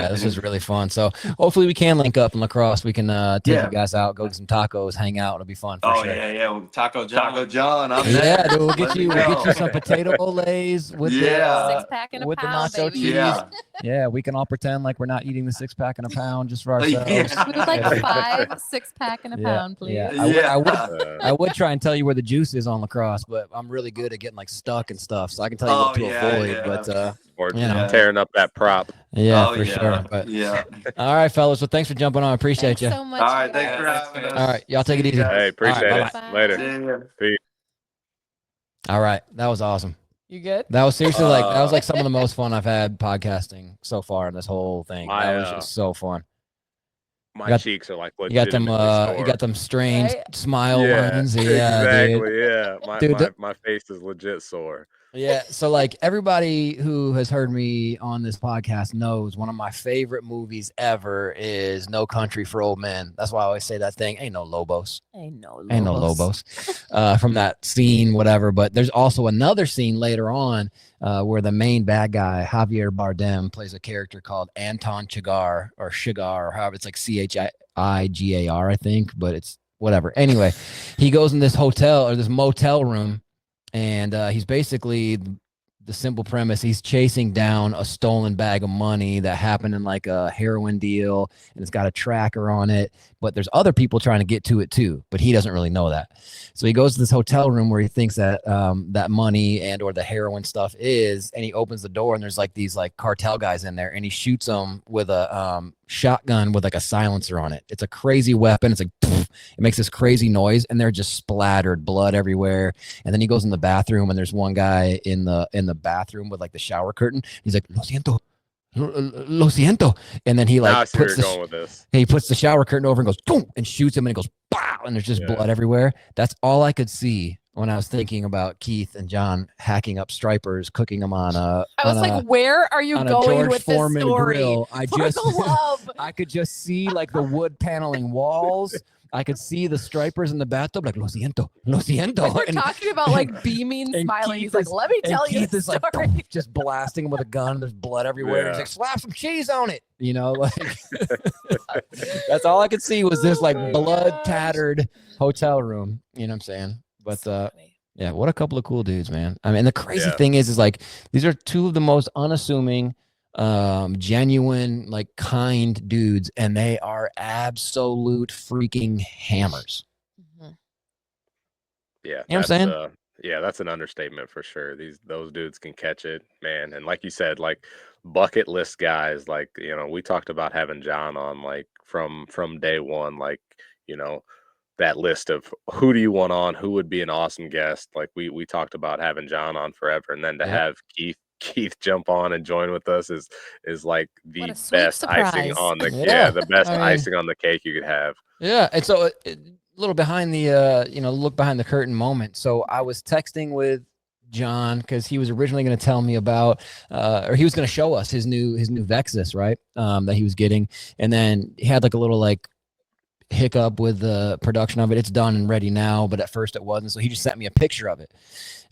This was really fun. So hopefully we can link up in La Crosse. We can take you guys out, go get some tacos, hang out. It'll be fun. For sure. Yeah. Taco John. I'm there. Dude, we'll get you some potato olays with the 6-pack and a with pound, the nacho baby. cheese. Yeah, we can all pretend like we're not eating the 6-pack and a pound just for ourselves. We would like 5 6-pack and a pound, please. Yeah. I would try and tell you where the juice is on La Crosse, but I'm really good at getting like stuck and stuff, so I can tell you what to avoid. But or tearing up that prop. Yeah, for sure. But all right, fellas. Well, thanks for jumping on. I appreciate you. So much. All right, thanks for having us. All right, y'all take it easy. Hey, appreciate it. Bye. Later. Peace. All right, that was awesome. You good? That was seriously that was like some of the most fun I've had podcasting so far in this whole thing. That was just so fun. My cheeks are like you got them strange smile lines. Yeah, exactly. Dude. Yeah, my face is legit sore. Yeah, so like everybody who has heard me on this podcast knows one of my favorite movies ever is No Country for Old Men. That's why I always say that thing. Ain't no Lobos. Ain't no Lobos. From that scene, whatever. But there's also another scene later on where the main bad guy, Javier Bardem, plays a character called Anton Chigurh or however it's like Chigar, I think, but it's whatever. Anyway, he goes in this hotel or this motel room. And he's basically the simple premise. He's chasing down a stolen bag of money that happened in like a heroin deal, and it's got a tracker on it. But there's other people trying to get to it too, but he doesn't really know that. So he goes to this hotel room where he thinks that that money and or the heroin stuff is, and he opens the door and there's like these like cartel guys in there, and he shoots them with a shotgun with like a silencer on it. It's a crazy weapon. It's like it makes this crazy noise, and they're just splattered, blood everywhere. And then he goes in the bathroom, and there's one guy in the bathroom with like the shower curtain. He's like, lo siento. And then he like puts the shower curtain over and goes boom and shoots him, and it goes pow, and there's just blood everywhere. That's all I could see when I was thinking about Keith and John hacking up stripers, cooking them on a. I was like, where are you going with Foreman this story? Grill. I could just see like the wood paneling walls. I could see the stripers in the bathtub, like, lo siento. We're talking about like beaming, smiling. He's like, let me tell you this story. Like, just blasting him with a gun. There's blood everywhere. Yeah. He's like, slap some cheese on it. Like that's all I could see was this like blood tattered hotel room. You know what I'm saying? But yeah, what a couple of cool dudes, man. I mean, the crazy thing is like these are two of the most unassuming, genuine, like kind dudes, and they are absolute freaking hammers. Yeah, you know what I'm saying? Yeah, that's an understatement for sure. Those dudes can catch it, man. And like you said, like bucket list guys, like, we talked about having John on like from day one, like, that list of who do you want on, who would be an awesome guest. Like we talked about having John on forever, and then to have Keith jump on and join with us is like the best icing on the the best icing on the cake you could have. Yeah, and so a little behind the look behind the curtain moment. So I was texting with John because he was originally going to tell me about or he was going to show us his new Vexus, right? That he was getting, and then he had like a little like hiccup with the production of it. It's done and ready now, but at first it wasn't. So he just sent me a picture of it,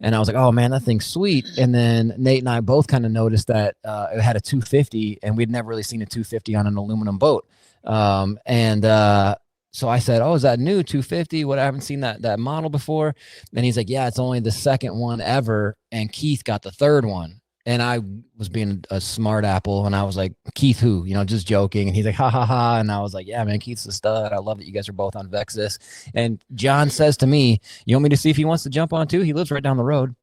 and I was like, "Oh man, that thing's sweet." And then Nate and I both kind of noticed that it had a 250, and we'd never really seen a 250 on an aluminum boat. So I said, "Oh, is that new 250? What? I haven't seen that model before." And he's like, "Yeah, it's only the second one ever, and Keith got the third one." And I was being a smart apple, and I was like, Keith, who? Just joking. And he's like, ha ha ha. And I was like, yeah, man, Keith's a stud. I love that you guys are both on Vexus. And John says to me, you want me to see if he wants to jump on too? He lives right down the road.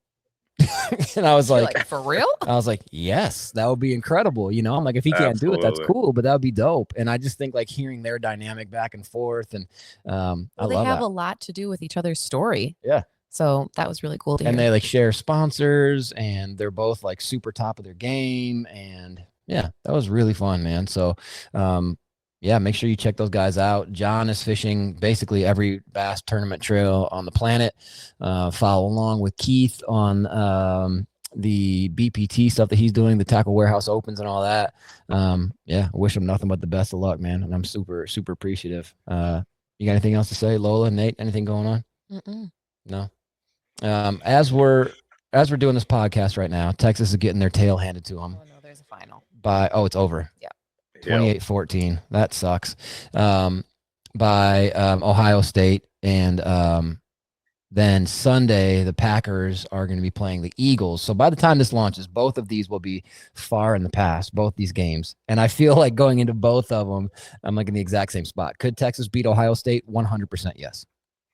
And I was like, for real? I was like, yes, that would be incredible. I'm like, if he can't do it, that's cool, but that would be dope. And I just think like hearing their dynamic back and forth, and I they love have that. a lot to do with each other's story. Yeah. So that was really cool to hear. And they like share sponsors, and they're both like super top of their game. And yeah, that was really fun, man. So, yeah, make sure you check those guys out. John is fishing basically every bass tournament trail on the planet. Follow along with Keith on the BPT stuff that he's doing, the Tackle Warehouse Opens and all that. Yeah, I wish him nothing but the best of luck, man. And I'm super, super appreciative. You got anything else to say, Lola, Nate? Anything going on? Mm-mm. No. As we're doing this podcast right now, Texas is getting their tail handed to them. Oh no, there's a final. It's over. Yeah. 28-14. That sucks. By Ohio State. And then Sunday, the Packers are going to be playing the Eagles. So by the time this launches, both of these will be far in the past, both these games. And I feel like going into both of them, I'm like in the exact same spot. Could Texas beat Ohio State? 100% yes.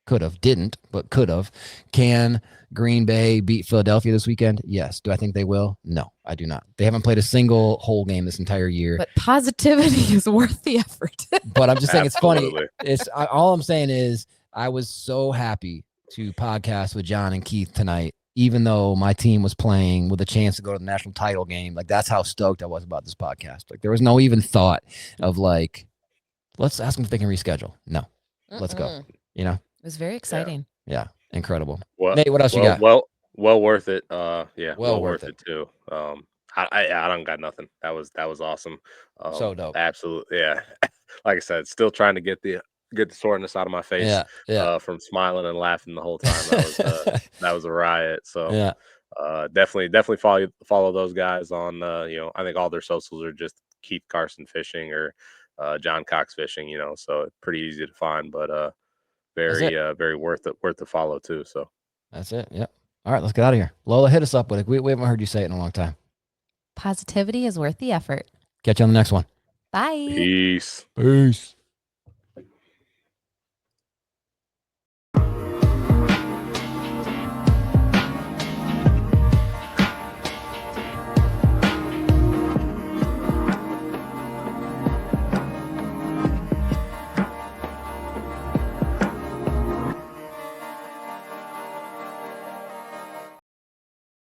Could have. Didn't, but could have. Can Green Bay beat Philadelphia this weekend? Yes. Do I think they will? No, I do not. They haven't played a single whole game this entire year. But positivity is worth the effort. But I'm just saying it's funny. All I'm saying is I was so happy to podcast with John and Keith tonight, even though my team was playing with a chance to go to the national title game. Like, that's how stoked I was about this podcast. Like, there was no even thought of like, let's ask them if they can reschedule. No, let's go. It was very exciting. Yeah, incredible. Well, Nate, what else you got? Well worth it. Yeah, well worth it too. I don't got nothing. That was awesome. So dope. Absolutely, yeah. Like I said, still trying to get the soreness out of my face. From smiling and laughing the whole time. That was a riot. So yeah, definitely follow those guys on. I think all their socials are just Keith Carson Fishing or John Cox Fishing. So it's pretty easy to find, but very worth the follow too. So that's it. Yep. All right, let's get out of here. Lola, hit us up with it. We haven't heard you say it in a long time. Positivity is worth the effort. Catch you on the next one. Bye. Peace. Peace.